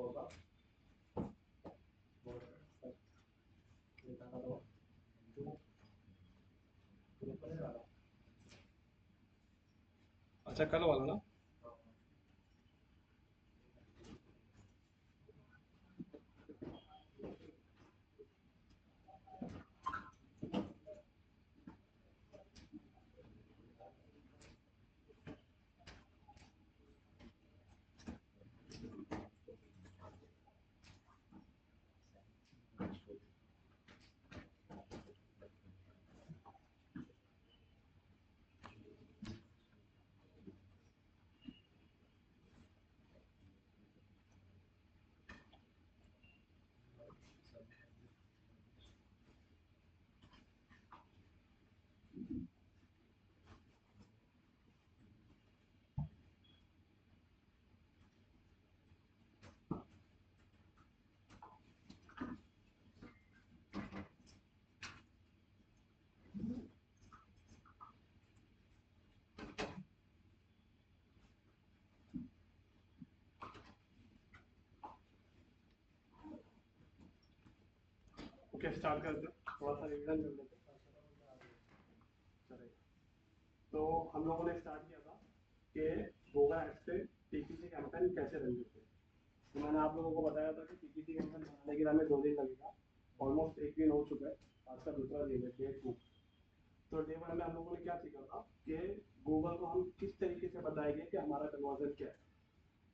होगा अच्छा कल वाला ना। ओके स्टार्ट करते हैं, थोड़ा सा रिवीजन कर लेते हैं। चलेगा। तो हम लोगों ने स्टार्ट किया था कि गूगल एड्स पे पीपीसी कैंपेन कैसे रन करते हैं। तो मैंने आप लोगों को बताया था कि पीपीसी कैंपेन बनाने के लिए हमें 2 दिन लगेगा। ऑलमोस्ट 1 दिन हो चुका है, आज का दूसरा दिन है, डे 2। तो डे 1 में हम लोगों ने क्या सीखा था कि गूगल को हम किस तरीके से बताएंगे कि हमारा कन्वर्जन क्या है।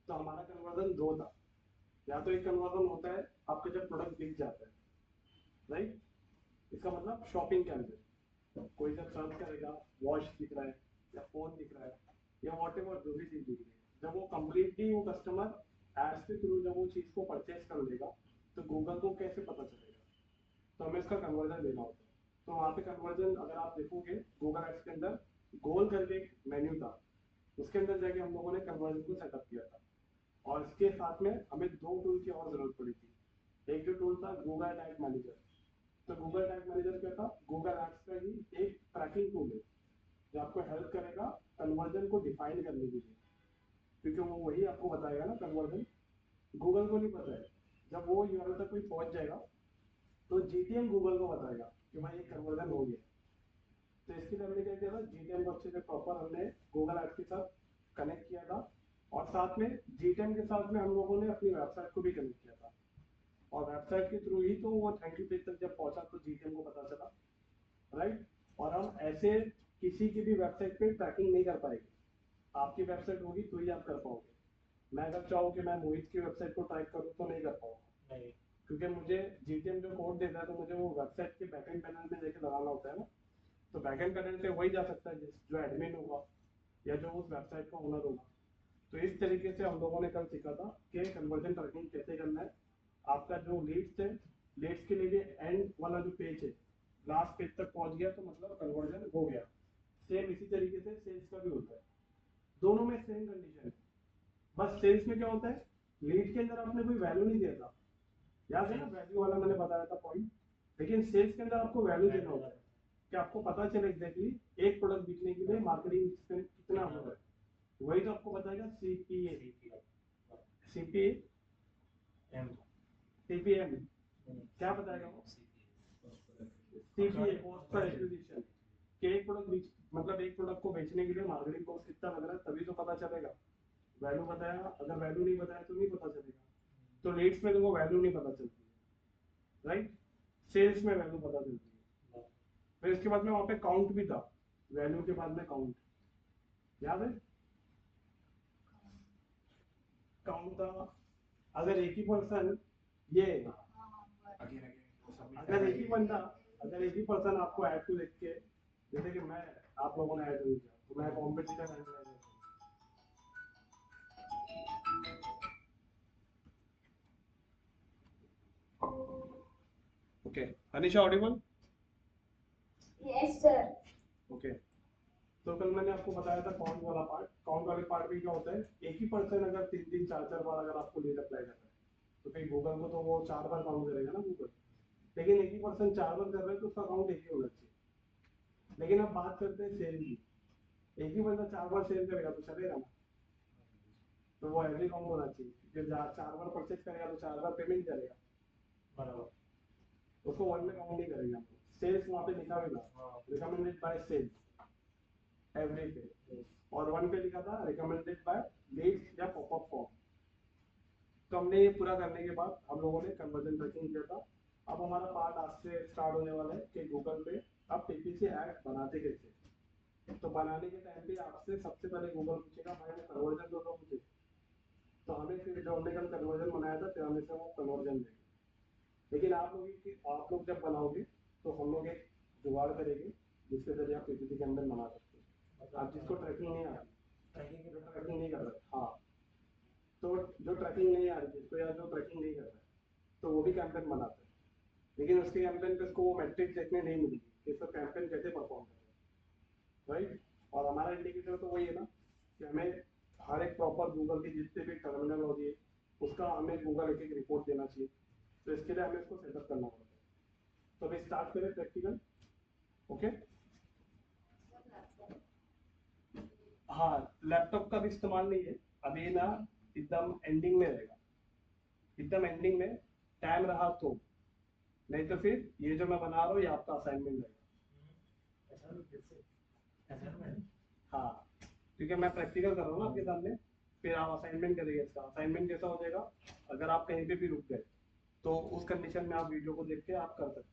तो हमारा कन्वर्जन 2 था। या तो एक कन्वर्जन होता है आपका जब प्रोडक्ट बिक जाता है, राइट, इसका मतलब शॉपिंग के अंदर कोई जब सर्च करेगा, वॉच दिख रहा है या फोन दिख रहा है या वॉट एवर जो भी चीज दिख रही है, जब वो कम्प्लीटली वो कस्टमर एड्स के थ्रू जब वो चीज को परचेज कर लेगा तो गूगल को कैसे पता चलेगा। तो हमें इसका कन्वर्जन देना होता है। तो वहाँ पे कन्वर्जन अगर आप देखोगे गूगल एड्स के अंदर गोल करके एक मेन्यू था, उसके अंदर जाके हम लोगों ने कन्वर्जन को सेटअप किया था। और इसके साथ में हमें 2 टूल की और जरूरत पड़ी थी। एक जो टूल था गूगल टैग मैनेजर। तो गूगल टैग मैनेजर क्या था, गूगल एड्स का ही एक ट्रैकिंग टूल है जो आपको हेल्प करेगा कन्वर्जन को डिफाइन करने के लिए, क्योंकि वो वही आपको बताएगा ना कन्वर्जन। गूगल को नहीं पता है, जब वो यूआरएल तक कोई पहुंच जाएगा तो जीटीएम गूगल को बताएगा कि भाई ये कन्वर्जन हो गया। तो इसके लिए हमने क्या किया था, जीटीएम को अच्छे से प्रॉपर हमने गूगल एड्स के साथ कनेक्ट किया था। और साथ में जीटीएम के साथ में हम लोगों ने अपनी वेबसाइट को भी कनेक्ट किया था। और वेबसाइट के थ्रू ही तो वो थैंक यू पेज तक जब पहुंचा तो जीटीएम को पता चला, राइट। और हम ऐसे किसी की भी वेबसाइट पे ट्रैकिंग नहीं कर पाएंगे, आपकी वेबसाइट होगी तो ही आप कर पाओगे। मैं अगर चाहूँ कि मैं मोहित की वेबसाइट को ट्रैक करूँ तो नहीं कर पाऊंगा, नहीं, क्योंकि मुझे जीटीएम जो कोड देता है तो मुझे वो वेबसाइट के बैकएंड पैनल में जाके लगाना होता है ना। तो बैकएंड पैनल पे वही जा सकता है जो एडमिन होगा या जो उस वेबसाइट का ओनर होगा। तो इस तरीके से हम लोगों ने कल सीखा था कि कन्वर्जन ट्रैकिंग कैसे करना है। आपका जो लीड्स है, लीड्स के लिए भी एंड वाला जो पेज है, लास्ट पेज तक पहुंच गया तो मतलब कन्वर्जन हो गया। सेम इसी तरीके से सेल्स का भी होता है, दोनों में सेम कंडीशन है। बस सेल्स में क्या होता है, लीड के अंदर आपने कोई वैल्यू नहीं दिया था, याद है ना, वैल्यू वाला मैंने बताया था पॉइंट। लेकिन सेल्स के अंदर आपको वैल्यू देना होता है कि आपको पता चले एग्जैक्टली एक प्रोडक्ट बिकने के लिए मार्केटिंग स्पेंड कितना हो रहा है। वही तो आपको बताएगा सीपीए, सीपीए, सीपीएम क्या बताएगा वो, सीपीए कॉस्ट पर एक्विजिशन। कि एक प्रोडक्ट मतलब एक प्रोडक्ट को बेचने के लिए मार्केटिंग कॉस्ट कितना लग रहा है, तभी तो पता चलेगा। वैल्यू बताया, अगर वैल्यू नहीं बताया तो नहीं पता चलेगा। तो लीड्स में देखो वैल्यू नहीं पता चलती है, राइट। सेल्स में वैल्यू पता चलती है। फिर इसके बाद में वहां पे काउंट भी था, वैल्यू के बाद में काउंट, याद है काउंट था। अगर एक ही पर्सन ये अगर एक ही बंदा अगर एक ही पर्सन आपको ऐड टू देख के, जैसे कि मैं, आप लोगों ने ऐड नहीं किया तो मैं competitor analyser. Okay, Anisha Audible? Yes sir. Okay. तो कल मैंने आपको बताया था काउंट वाला पार्ट। काउंट वाले पार्ट में क्या होता है, एक ही पर्सन अगर 3-3, 4-4 बार अगर आपको लीड अप्लाई कर रहा है तो कहीं गूगल को तो वो 4 बार काउंट करेगा ना गूगल। लेकिन एक ही पर्सन 4 बार कर रहा है तो उसका काउंट एक ही होना चाहिए। लेकिन अब बात करते हैं सेल की। एक ही बंदा 4 बार सेल करेगा तो चलेगा ना। तो वो एवरी काउंट होना चाहिए, क्योंकि 4 बार परचेज करेगा तो 4 बार पेमेंट करेगा, बराबर। उसको वन में काउंट नहीं करेंगे हम। सेल्स वहाँ पे लिखा भी था, रिकमेंडेड बाय सेल्स एवरी पे, और वन पे लिखा था रिकमेंडेड बाय लीड्स या पॉपअप फॉर्म। तो हमने ये पूरा करने के बाद हम लोगों ने कन्वर्जन ट्रैकिंग किया था। अब हमारा पार्ट आज से स्टार्ट होने वाला है कि गूगल पे आप पीपीसी ऐड बनाते कैसे। तो बनाने के टाइम पे आपसे सबसे पहले गूगल पूछेगा भाई हमें कन्वर्जन दो मुझे, तो हमें फिर जो हमने कल कन्वर्जन बनाया था फिर हमें से वो कन्वर्जन देंगे। लेकिन आप लोग जब बनाओगे तो हम लोग एक जुगाड़ करेंगे जिसके जरिए आप पीपीसी के अंदर बना सकते हो। आप जिसको ट्रैकिंग नहीं आती, ट्रैकिंग नहीं कर रहे, हाँ, तो जो ट्रैकिंग नहीं आ रही जिसको, या जो ट्रैकिंग नहीं कर रहा है, तो वो भी कैंपेन बनाता है, लेकिन उसके कैंपेन पे उसको वो मैट्रिक्स देखने नहीं मिलेगी कि इसका कैंपेन कैसे परफॉर्म कर रहा है, राइट। और हमारा इंडिकेटर तो वही है ना कि हमें हर एक प्रॉपर गूगल की जितने भी टर्मिनोलॉजी है उसका हमें गूगल एक रिपोर्ट देना चाहिए। तो इसके लिए हमें इसको सेटअप करना पड़ता है। तो अभी स्टार्ट करें प्रैक्टिकल, ओके। हाँ, लैपटॉप का भी इस्तेमाल नहीं है अभी ना, एकदम एंडिंग में रहेगा, एकदम एंडिंग में टाइम रहा तो, नहीं तो फिर ये जो मैं बना रहा हूँ ये आपका असाइनमेंट रहेगा। हाँ, क्योंकि मैं प्रैक्टिकल कर रहा हूँ ना आपके सामने, फिर आप असाइनमेंट करेंगे। इसका असाइनमेंट कैसा हो जाएगा, अगर आप कहीं पे भी रुक गए तो उस कंडीशन में आप वीडियो को देख के आप कर सकते हैं,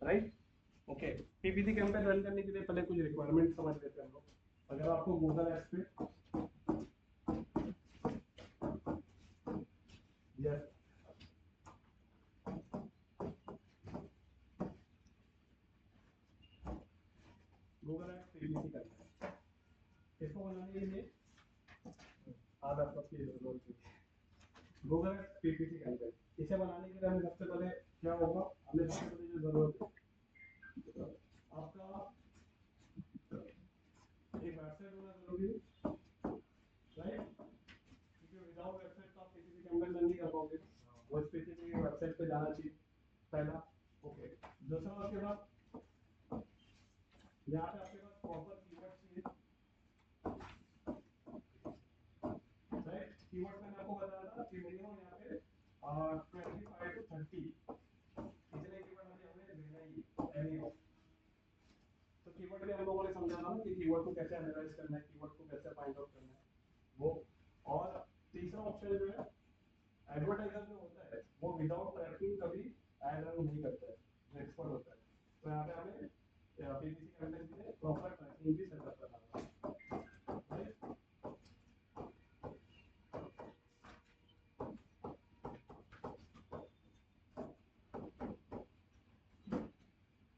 right. Okay, PPC campaign run करने के लिए पहले कुछ रिक्वायरमेंट समझ लेते हैं हम लोग। अगर आपको गूगल एप्स पे यस गूगल एप्स पीपीसी करना है, इसको बनाने के लिए आज आपको गूगल एप्स पीपीसी कैंपेन, इसे बनाने के लिए हमें सबसे पहले क्या होगा, हमें सबसे पहले जो जरूरत है आपका एक वेबसाइट होना जरूरी है, राइट। क्योंकि विदाउट वेबसाइट तो आप पीपीसी कैंपेन रन नहीं कर पाओगे, वो स्पेसिफिक वेबसाइट पे जाना चाहिए, पहला। ओके, दूसरा उसके बाद यहाँ पे आपके पास प्रॉपर कीवर्ड चाहिए, राइट। कीवर्ड मैंने आपको बताया था कि मिनिमम यहाँ पे 25 to 30 इतने कीवर्ड हमें लेना ही है, एनी ऑफ। तो कीवर्ड भी हम लोगों ने समझा था ना कि कीवर्ड को कैसे एनालाइज करना है, कीवर्ड को कैसे फाइंड आउट करना है वो। और तीसरा ऑप्शन जो है, एडवर्टाइजर जो होता है वो विदाउट ट्रैकिंग कभी ऐड रन नहीं करता है, जो एक्सपर्ट होता है। तो यहाँ पे हमें पीपीसी कैंपेन के लिए प्रॉपर ट्रैकिंग भी सेटअप करना है, राइट।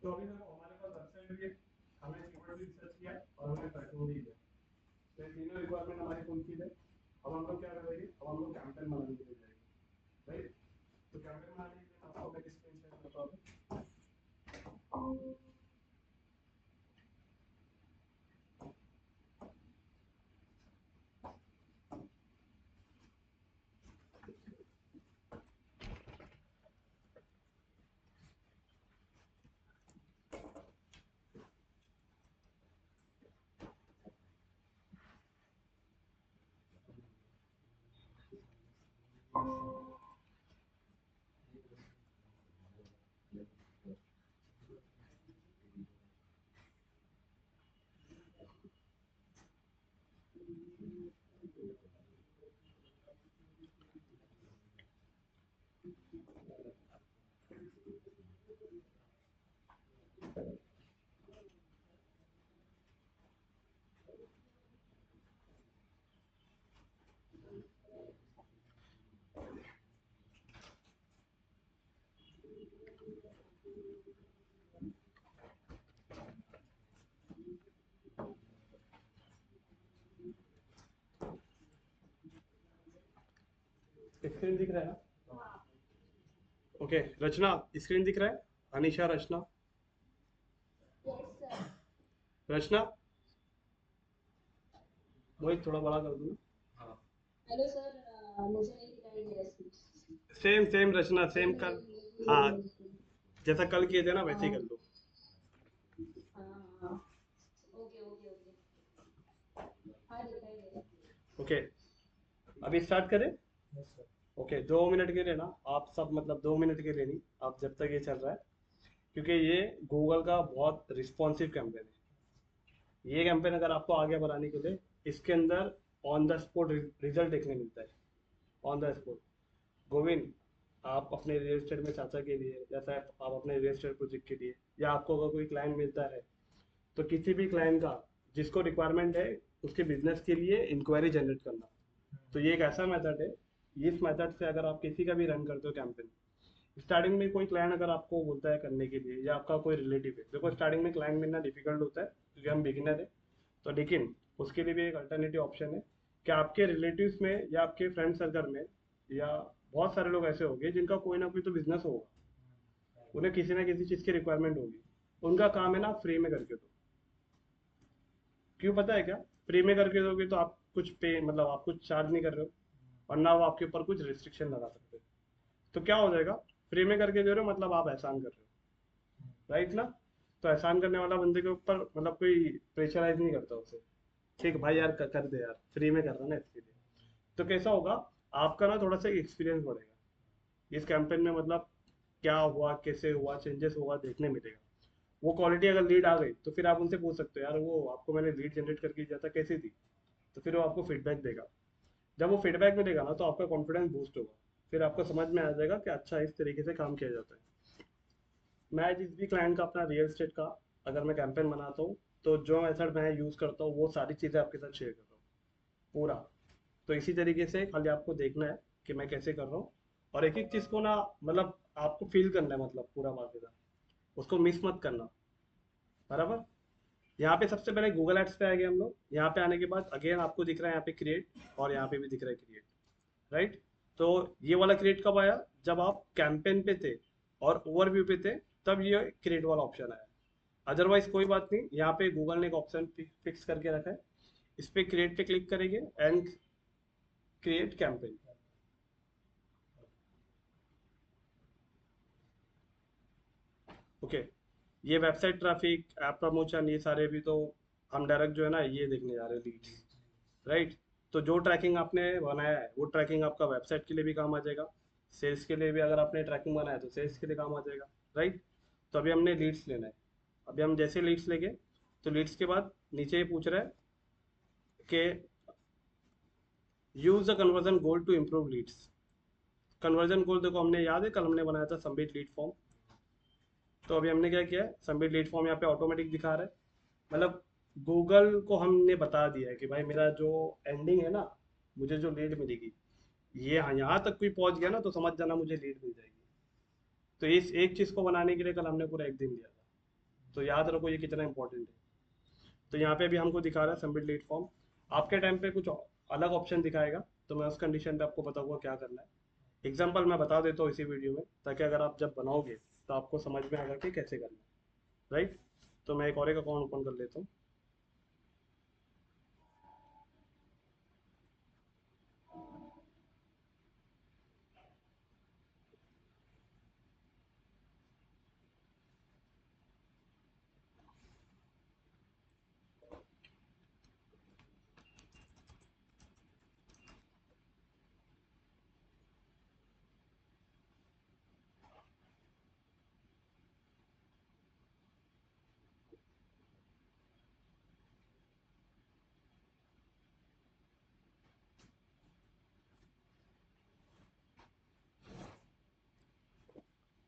तो अभी देखो हमारे पास वेबसाइट भी है, हमने कीवर्ड भी रिसर्च किया और हमने ट्रैकिंग भी किया, तो ये तीनों रिक्वायरमेंट हमारी फुलफिल है। अब हम लोग क्या करेंगे, अब हम लोग कैंपेन बनाने के लिए जाएंगे, राइट। तो कैंपेन बनाने के लिए आपको मेरी स्क्रीन शेयर करता हूँ। स्क्रीन दिख रहा है ना? ओके, रचना स्क्रीन दिख रहा है, अनिशा रचना, Yes, sir. रचना वही थोड़ा बड़ा कर दूँ। हेलो सर, मुझे नहीं दिखाई दे रहा है। सेम सेम रचना, सेम कर, हाँ, जैसा कल किए थे ना वैसे ही कर दो। हाँ, ओके ओके ओके, हाँ दिखाई दे रहा है। ओके, अभी स्टार्ट करें? Yes sir. ओके, 2 मिनट के लिए ना आप सब, मतलब 2 मिनट के लिए नहीं, आप जब तक ये चल रहा है, क्योंकि ये गूगल का बहुत रिस्पॉन्सिव कैंपेन है। ये कैंपेन अगर आपको आगे बढ़ाने के लिए, इसके अंदर ऑन द स्पॉट रिजल्ट देखने मिलता है, ऑन द स्पॉट। गोविंद, आप अपने रियल एस्टेट में चाचा के लिए, या फिर आप अपने रियल एस्टेट प्रोजेक्ट के लिए, या आपको अगर कोई क्लाइंट मिलता है, तो किसी भी क्लाइंट का जिसको रिक्वायरमेंट है उसके बिजनेस के लिए इंक्वायरी जनरेट करना, तो ये एक ऐसा मेथड है। इस मेथड से अगर आप किसी का भी रन करते हो कैंपेन, स्टार्टिंग में कोई क्लाइंट अगर आपको बोलता है करने के लिए, या आपका कोई रिलेटिव है, देखो स्टार्टिंग में क्लाइंट मिलना डिफिकल्ट होता है क्योंकि हम बिगिनर है, तो लेकिन उसके लिए भी एक अल्टरनेटिव ऑप्शन है कि आपके रिलेटिव्स में या आपके फ्रेंड सर्कल में, या बहुत सारे लोग ऐसे होंगे जिनका कोई ना कोई तो बिजनेस होगा, उन्हें किसी ना किसी चीज़ की रिक्वायरमेंट होगी, उनका काम है ना फ्री में करके दो। क्यों पता है क्या? फ्री में करके दोगे तो आप कुछ पे, मतलब आप कुछ चार्ज नहीं कर रहे हो, और ना वो आपके ऊपर कुछ रिस्ट्रिक्शन लगा सकते हो। तो क्या हो जाएगा, फ्री में करके दे रहे हो मतलब आप एहसान कर रहे हो, राइट ना? तो एहसान करने वाला बंदे के ऊपर मतलब कोई प्रेशराइज नहीं करता उसे, ठीक भाई यार कर दे यार, फ्री में कर रहा ना इसके लिए। तो कैसा होगा, आपका ना थोड़ा सा एक्सपीरियंस बढ़ेगा इस कैंपेन में, मतलब क्या हुआ, कैसे हुआ, चेंजेस हुआ देखने मिलेगा। वो क्वालिटी अगर लीड आ गई तो फिर आप उनसे पूछ सकते हो, यार वो आपको मैंने लीड जनरेट करके दिया था कैसी थी, तो फिर वो आपको फीडबैक देगा। जब वो फीडबैक मिलेगा ना तो आपका कॉन्फिडेंस बूस्ट होगा, फिर आपको समझ में आ जाएगा कि अच्छा इस तरीके से काम किया जाता है। मैं जिस भी क्लाइंट का अपना रियल एस्टेट का अगर मैं कैंपेन बनाता हूँ, तो जो मेथड मैं यूज़ करता हूँ वो सारी चीज़ें आपके साथ शेयर कर रहा हूँ पूरा। तो इसी तरीके से खाली आपको देखना है कि मैं कैसे कर रहा हूँ, और एक एक चीज़ को ना, मतलब आपको फील करना है, मतलब पूरा बाकायदा उसको मिस मत करना, बराबर। यहाँ पे सबसे पहले गूगल एड्स पे आ गए हम लोग। यहाँ पे आने के बाद अगेन आपको दिख रहा है यहाँ पे क्रिएट, और यहाँ पे भी दिख रहा है क्रिएट, राइट। तो ये वाला क्रिएट कब आया, जब आप कैंपेन पे थे और ओवरव्यू पे थे, तब ये क्रिएट वाला ऑप्शन आया। अदरवाइज कोई बात नहीं, यहाँ पे गूगल ने एक ऑप्शन फिक्स करके रखा है, इस पे क्रिएट पे क्लिक करेंगे एंड क्रिएट कैंपेन। ओके, ये वेबसाइट ट्रैफिक, ऐप प्रमोशन, ये सारे भी तो हम डायरेक्ट जो है ना ये देखने जा रहे हैं, लीड्स, राइट। तो जो ट्रैकिंग आपने बनाया है वो ट्रैकिंग आपका वेबसाइट के लिए भी काम आ जाएगा, सेल्स के लिए भी अगर आपने ट्रैकिंग बनाया तो सेल्स के लिए काम आ जाएगा, राइट। तो अभी हमने लीड्स लेना है। अभी हम जैसे लीड्स लेंगे, तो लीड्स के बाद नीचे ये पूछ रहा है कि use the conversion goal to improve leads. Conversion goal देखो हमने याद है, कल हमने बनाया था सबमिट लीड फॉर्म। तो अभी हमने क्या किया है, सबमिट लीड फॉर्म यहाँ पे ऑटोमेटिक दिखा रहा है, मतलब गूगल को हमने बता दिया है कि भाई मेरा जो एंडिंग है ना, मुझे जो लीड मिलेगी, ये हाँ यहाँ तक कोई पहुंच गया ना तो समझ जाना मुझे लीड मिल जाएगी। तो इस एक चीज़ को बनाने के लिए कल हमने पूरा एक दिन दिया था, तो याद रखो ये कितना इंपॉर्टेंट है। तो यहाँ पे भी हमको दिखा रहा है सबमिट लीड फॉर्म। आपके टाइम पे कुछ अलग ऑप्शन दिखाएगा, तो मैं उस कंडीशन पे आपको बताऊंगा क्या करना है। एग्जाम्पल मैं बता देता हूँ इसी वीडियो में, ताकि अगर आप जब बनाओगे तो आपको समझ में आएगा कि कैसे करना है, राइट। तो मैं एक और एक अकाउंट ओपन कर लेता हूँ।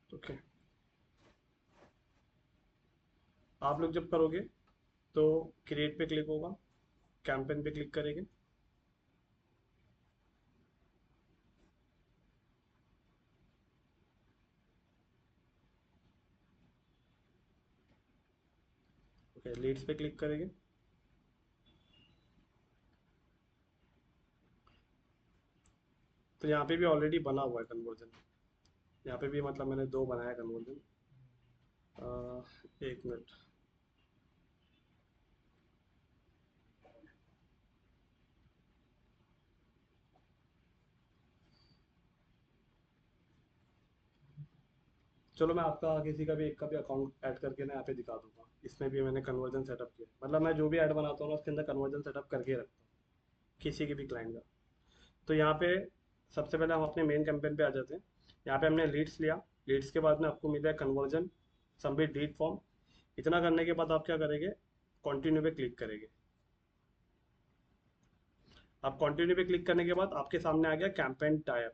ओके, आप लोग जब करोगे तो क्रिएट पे क्लिक होगा, कैंपेन पे क्लिक करेंगे, ओके लीड्स पे क्लिक करेंगे, तो यहाँ पे भी ऑलरेडी बना हुआ है कन्वर्जन। यहाँ पे भी मतलब मैंने 2 बनाया कन्वर्जन। एक मिनट, चलो मैं आपका किसी का भी एक का भी अकाउंट ऐड करके ना यहाँ पे दिखा दूंगा। इसमें भी मैंने कन्वर्जन सेटअप किया, मतलब मैं जो भी ऐड बनाता हूँ ना उसके अंदर कन्वर्जन सेटअप करके रखता हूँ किसी के भी क्लाइंट का। तो यहाँ पे सबसे पहले हम अपने मेन कैंपेन पे आ जाते हैं। यहाँ पे हमने लीड्स लिया, लीड्स के बाद में आपको मिला है कन्वर्जन, सबमिट लीड फॉर्म। इतना करने के बाद आप क्या करेंगे, कंटिन्यू पे क्लिक करेंगे। अब कंटिन्यू पे क्लिक करने के बाद आपके सामने आ गया कैंपेन टाइप।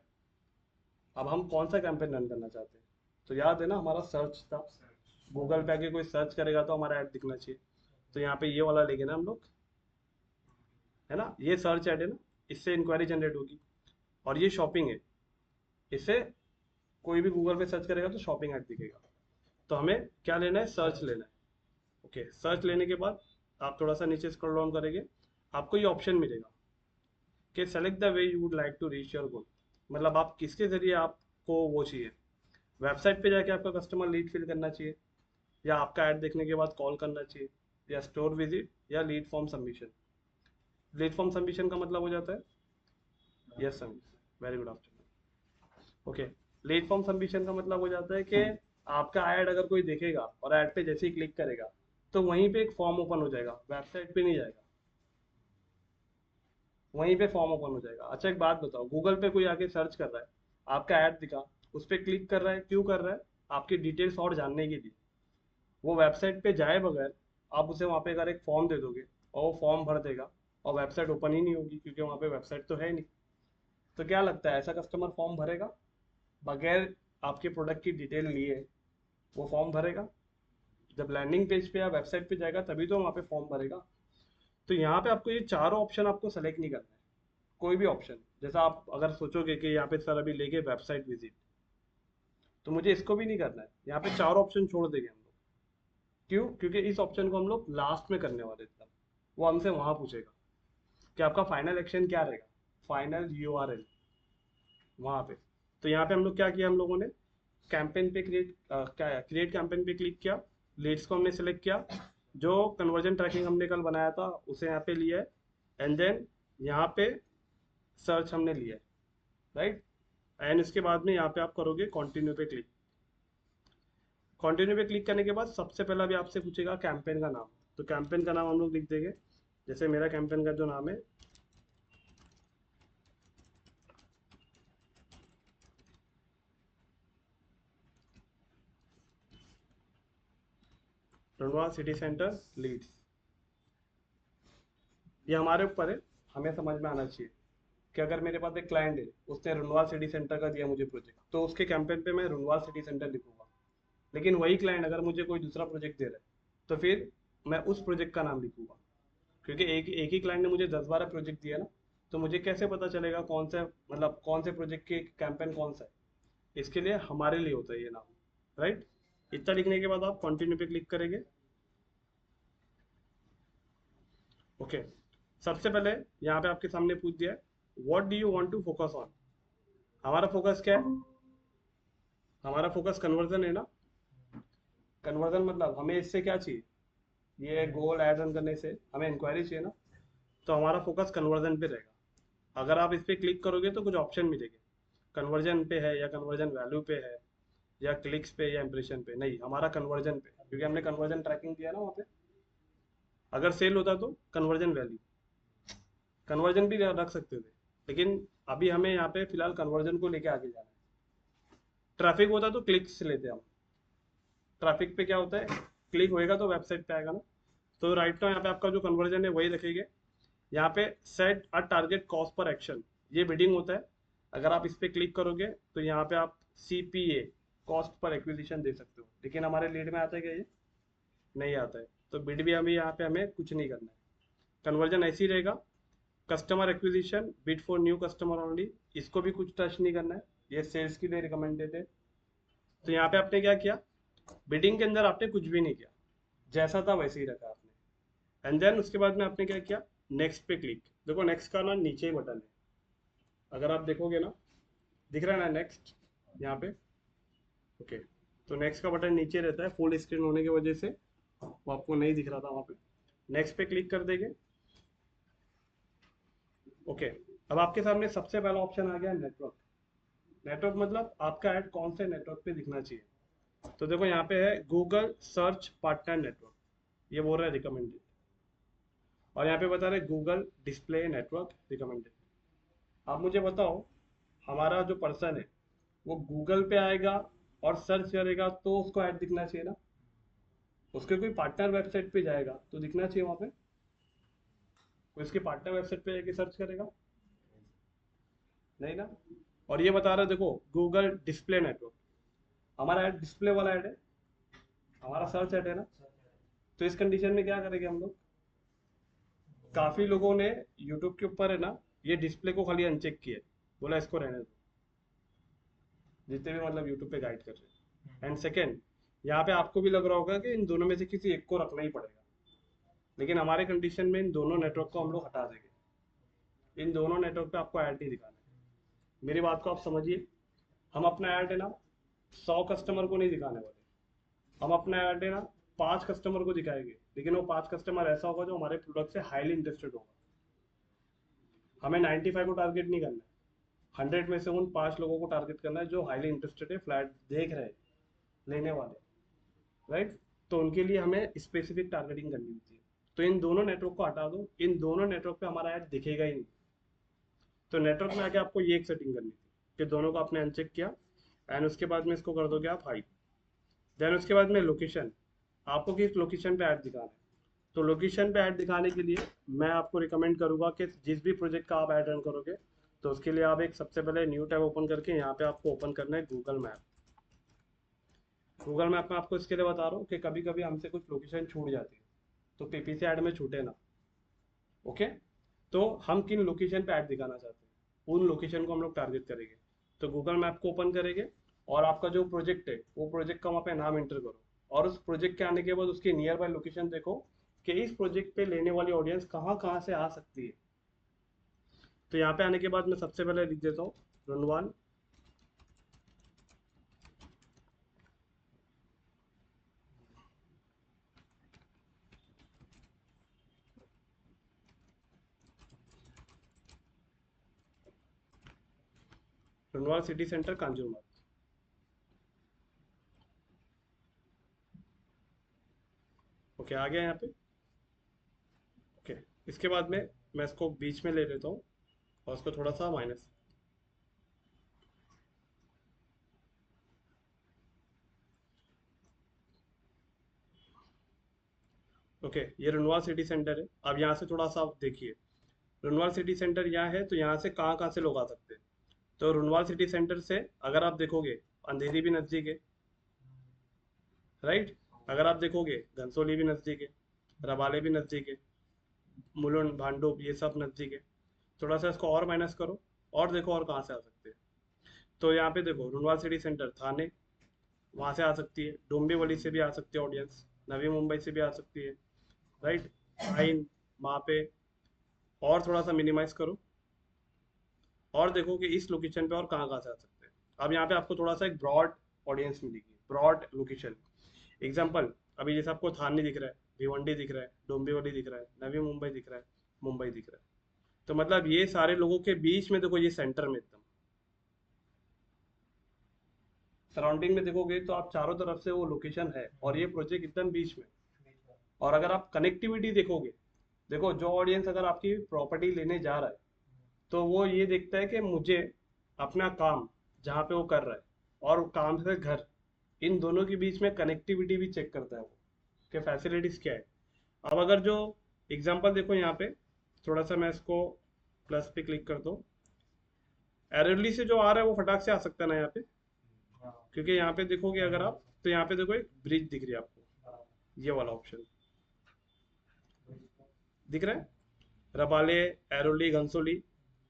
अब हम कौन सा कैंपेन रन करना चाहते हैं, तो याद है ना हमारा सर्च था, गूगल पे आके कोई सर्च करेगा तो हमारा ऐड दिखना चाहिए। तो यहाँ पे ये वाला लेंगे ना हम लोग, है ना, ये सर्च ऐड है ना, इससे इंक्वायरी जनरेट होगी। और ये शॉपिंग है, इससे कोई भी गूगल पे सर्च करेगा तो शॉपिंग ऐड दिखेगा। तो हमें क्या लेना है, सर्च लेना है। ओके, सर्च लेने के बाद आप थोड़ा सा नीचे स्क्रॉल डाउन करेंगे, आपको ये ऑप्शन मिलेगा कि select the way you would like to reach your goal. मतलब आप किसके जरिए आपको वो चाहिए, वेबसाइट पे जाके आपका कस्टमर लीड फिल करना चाहिए, या आपका ऐड देखने के बाद कॉल करना चाहिए, या स्टोर विजिट, या lead form submission. Lead form submission का मतलब हो जाता है, yes sir, very good afternoon. Okay, lead form submission का मतलब हो जाता है कि आपका ऐड अगर कोई देखेगा और ऐड पे जैसे ही क्लिक करेगा तो वहीं पे एक फॉर्म ओपन हो जाएगा, वेबसाइट पे नहीं जाएगा, वहीं पे फॉर्म ओपन हो जाएगा। अच्छा एक बात बताओ, गूगल पे कोई आके सर्च कर रहा है, आपका ऐड दिखा, उस पर क्लिक कर रहा है, क्यों कर रहा है, आपकी डिटेल्स और जानने के लिए। वो वेबसाइट पे जाए बगैर आप उसे वहाँ पे अगर एक फॉर्म दे दोगे और वो फॉर्म भर देगा और वेबसाइट ओपन ही नहीं होगी, क्योंकि वहाँ पे वेबसाइट तो है नहीं। तो क्या लगता है, ऐसा कस्टमर फॉर्म भरेगा बगैर आपके प्रोडक्ट की डिटेल लिए, वो फॉर्म भरेगा? जब लैंडिंग पेज पे या वेबसाइट पे जाएगा तभी तो वहाँ पे फॉर्म भरेगा। तो यहाँ पे आपको ये चारों ऑप्शन आपको सेलेक्ट नहीं करना है, कोई भी ऑप्शन। जैसा आप अगर सोचोगे कि यहाँ पे सर अभी लेके वेबसाइट विजिट, तो मुझे इसको भी नहीं करना है, यहाँ पे चारों ऑप्शन छोड़ देंगे हम लोग। क्यों? क्योंकि इस ऑप्शन को हम लोग लास्ट में करने वाले थे। वो हमसे वहाँ पूछेगा कि आपका फाइनल एक्शन क्या रहेगा, फाइनल यूआरएल वहाँ पे। तो यहाँ पे हम लोग क्या किया, हम लोगों ने कैंपेन पे क्रिएट कैंपेन पे क्लिक किया, लीड्स को हमने सेलेक्ट किया, जो कन्वर्जन ट्रैकिंग हमने कल बनाया था उसे यहाँ पे लिया है, एंड देन यहाँ पे सर्च हमने लिया है, राइट। एंड इसके बाद में यहाँ पे आप करोगे कंटिन्यू पे क्लिक। कंटिन्यू पे क्लिक करने के बाद सबसे पहला भी आपसे पूछेगा कैंपेन का नाम, तो कैंपेन का नाम हम लोग लिख देंगे। जैसे मेरा कैंपेन का जो नाम है, रंडवा सिटी सेंटर लीड्स। ये हमारे ऊपर है, हमें समझ में आना चाहिए कि अगर मेरे पास एक क्लाइंट है, उसने रुनवाल सिटी सेंटर का दिया मुझे प्रोजेक्ट, तो उसके कैंपेन पे मैं रुनवाल सिटी सेंटर लिखूंगा। लेकिन वही क्लाइंट अगर मुझे कोई दूसरा प्रोजेक्ट दे रहा है, तो फिर मैं उस प्रोजेक्ट का नाम लिखूंगा। क्योंकि एक ही क्लाइंट ने मुझे 10-12 प्रोजेक्ट दिया ना, तो मुझे कैसे पता चलेगा कौन सा, मतलब कौन से प्रोजेक्ट के कैंपेन कौन सा है। इसके लिए हमारे लिए होता है ये नाम, राइट। इतना लिखने के बाद आप कंटिन्यू पे क्लिक करेंगे। ओके, सबसे पहले यहाँ पे आपके सामने पूछ दिया है what do you want to focus on. हमारा फोकस क्या है, हमारा फोकस कन्वर्जन है ना। कन्वर्जन मतलब हमें इससे क्या चाहिए, ये गोल ऐड रन करने से हमें इंक्वायरी चाहिए ना। तो हमारा फोकस कन्वर्जन पे रहेगा। अगर आप इस पर क्लिक करोगे तो कुछ ऑप्शन मिलेंगे, कन्वर्जन पे है या कन्वर्जन वैल्यू पे है या क्लिक्स पे या इंप्रेशन पे, नहीं हमारा कन्वर्जन पे, क्योंकि हमने कन्वर्जन ट्रैकिंग दिया ना वहाँ पे। अगर सेल होता तो कन्वर्जन वैल्यू, कन्वर्जन भी रख सकते थे, लेकिन अभी हमें यहाँ पे फिलहाल कन्वर्जन को लेके आगे जाना है। ट्रैफिक होता तो क्लिक्स लेते हम, ट्रैफिक पे क्या होता है, क्लिक होएगा तो वेबसाइट पे आएगा ना। तो राइट नाउ यहाँ पे आपका जो कन्वर्जन है वही रखेंगे। यहाँ पे set a target cost per action, ये बिडिंग होता है। अगर आप इस पर क्लिक करोगे तो यहाँ पे आप CPA, कॉस्ट पर एक्विजिशन दे सकते हो, लेकिन हमारे लीड में आता है क्या, ये नहीं आता है। तो बिड भी हमें यहाँ पे हमें कुछ नहीं करना है, कन्वर्जन ऐसे ही रहेगा। Customer acquisition, bid for new customer only, इसको भी कुछ टच नहीं करना है, ये सेल्स के लिए रिकमेंडेड है। तो यहाँ पे आपने क्या किया, बिडिंग के अंदर आपने कुछ भी नहीं किया, जैसा था वैसे ही रखा आपने। एंड देन उसके बाद में आपने क्या किया, नेक्स्ट पे क्लिक। देखो नेक्स्ट का ना नीचे ही बटन है, अगर आप देखोगे ना, दिख रहा है ना नेक्स्ट यहाँ पे। ओके, तो नेक्स्ट का बटन नीचे रहता है, फुल स्क्रीन होने की वजह से वो आपको नहीं दिख रहा था वहाँ पे। नेक्स्ट पे क्लिक कर देंगे। ओके, अब आपके सामने सबसे पहला ऑप्शन आ गया नेटवर्क। नेटवर्क मतलब आपका ऐड कौन से नेटवर्क पे दिखना चाहिए। तो देखो यहाँ पे है गूगल सर्च पार्टनर नेटवर्क, ये बोल रहा है रिकमेंडेड, और यहाँ पे बता रहे गूगल डिस्प्ले नेटवर्क रिकमेंडेड। आप मुझे बताओ, हमारा जो पर्सन है वो गूगल पे आएगा और सर्च करेगा तो उसको ऐड दिखना चाहिए ना। उसके कोई पार्टनर वेबसाइट पे जाएगा तो दिखना चाहिए वहाँ पे। वो इसके पार्टनर वेबसाइट पे जाके सर्च करेगा, नहीं ना। और ये बता रहे देखो गूगल डिस्प्ले नेटवर्क, हमारा ऐड डिस्प्ले वाला ऐड है, हमारा सर्च ऐड है ना। तो इस कंडीशन में क्या करेंगे हम लोग, काफी लोगों ने यूट्यूब के ऊपर है ना ये डिस्प्ले को खाली अनचेक किया है, बोला इसको रहने दो, जितने भी मतलब यूट्यूब पे गाइड कर रहे हैं। एंड सेकेंड, यहाँ पे आपको भी लग रहा होगा कि इन दोनों में से किसी एक को रखना ही पड़ेगा, लेकिन हमारे कंडीशन में इन दोनों नेटवर्क को हम लोग हटा देंगे। इन दोनों नेटवर्क पे आपको ऐड नहीं दिखाना है। मेरी बात को आप समझिए, हम अपना ऐड है ना 100 कस्टमर को नहीं दिखाने वाले, हम अपना ऐड है ना 5 कस्टमर को दिखाएंगे, लेकिन वो 5 कस्टमर ऐसा होगा जो हमारे प्रोडक्ट से हाईली इंटरेस्टेड होगा। हमें 95 को टारगेट नहीं करना है, 100 में से उन 5 लोगों को टारगेट करना है जो हाईली इंटरेस्टेड है, फ्लैट देख रहे हैं, लेने वाले, राइट। तो उनके लिए हमें स्पेसिफिक टारगेटिंग करनी होती है। तो इन दोनों नेटवर्क को हटा दो, इन दोनों नेटवर्क पे हमारा ऐड दिखेगा ही नहीं। तो नेटवर्क में आके आपको ये एक सेटिंग करनी थी कि दोनों को आपने अनचेक किया, एंड उसके बाद में इसको कर दोगे आप हाई। देन उसके बाद में लोकेशन, आपको किस लोकेशन पे ऐड दिखाना है। तो लोकेशन पे ऐड दिखाने के लिए मैं आपको रिकमेंड करूंगा कि जिस भी प्रोजेक्ट का आप ऐड रन करोगे तो उसके लिए आप एक सबसे पहले न्यू टैब ओपन करके यहाँ पे आपको ओपन करना है गूगल मैप। गूगल मैप में आपको इसके लिए बता रहा हूँ कि कभी कभी हमसे कुछ लोकेशन छूट जाती है, तो पीपीसी ऐड में छूटे ना। ओके, तो हम किन लोकेशन पे ऐड दिखाना चाहते हैं उन लोकेशन को हम लोग टारगेट करेंगे। तो गूगल मैप को ओपन करेंगे और आपका जो प्रोजेक्ट है वो प्रोजेक्ट का वहाँ पे नाम एंटर करो, और उस प्रोजेक्ट के आने के बाद उसकी नियर बाय लोकेशन देखो कि इस प्रोजेक्ट पे लेने वाली ऑडियंस कहाँ कहाँ से आ सकती है। तो यहाँ पे आने के बाद मैं सबसे पहले लिख देता हूँ Runwal Runwal city centre Kanjurmarg. Okay, आ गया यहाँ पे। ओके, इसके बाद में मैं इसको बीच में ले लेता हूँ और उसको थोड़ा सा माइनस। ओके, ये रनवाल सिटी सेंटर है। अब यहाँ से थोड़ा सा आप देखिए, रनवाल सिटी सेंटर यहाँ है, तो यहाँ से कहाँ कहाँ से लोग आ सकते हैं। तो रनवाल सिटी सेंटर से अगर आप देखोगे अंधेरी भी नज़दीक है, राइट। अगर आप देखोगे घनसोली भी नज़दीक है, रबाले भी नज़दीक है, मुलुंड भांडुप ये सब नज़दीक है। थोड़ा सा इसको और माइनस करो और देखो और कहाँ से आ सकते हैं। तो यहाँ पे देखो रनवाल सिटी सेंटर थाने, वहाँ से आ सकती है, डोंबिवली से भी आ सकती है ऑडियंस, नवी मुंबई से भी आ सकती है, राइट। आइन वहाँ पे, और थोड़ा सा मिनिमाइज करो और देखो कि इस लोकेशन पे और कहाँ कहाँ से आ सकते हैं। अब यहाँ पे आपको थोड़ा सा एक ब्रॉड ऑडियंस मिलेगी, ब्रॉड लोकेशन। एग्जाम्पल, अभी जैसे आपको थाने दिख रहा है, भिवंडी दिख रहा है, डोंबिवली दिख रहा है, नवी मुंबई दिख रहा है, मुंबई दिख रहा है। तो मतलब ये सारे लोगों के बीच में देखो, ये सेंटर में एकदम सराउंडिंग में देखोगे तो आप चारों तरफ से वो लोकेशन है और ये प्रोजेक्ट एकदम बीच में। और अगर आप कनेक्टिविटी देखोगे, देखो जो ऑडियंस अगर आपकी प्रॉपर्टी लेने जा रहा है तो वो ये देखता है कि मुझे अपना काम जहाँ पे वो कर रहा है और काम से घर, इन दोनों के बीच में कनेक्टिविटी भी चेक करता है वो कि फैसिलिटीज क्या है। अब अगर जो एग्जांपल देखो यहाँ पे, थोड़ा सा मैं इसको प्लस पे क्लिक कर दो, एररली से जो आ रहा है वो फटाक से आ सकता है ना यहाँ पे, क्योंकि यहाँ पे देखोगे अगर आप, तो यहाँ पे देखो एक ब्रिज दिख रही है आपको, ये वाला ऑप्शन दिख रहा है, रबाले, एरोली, घनसोली,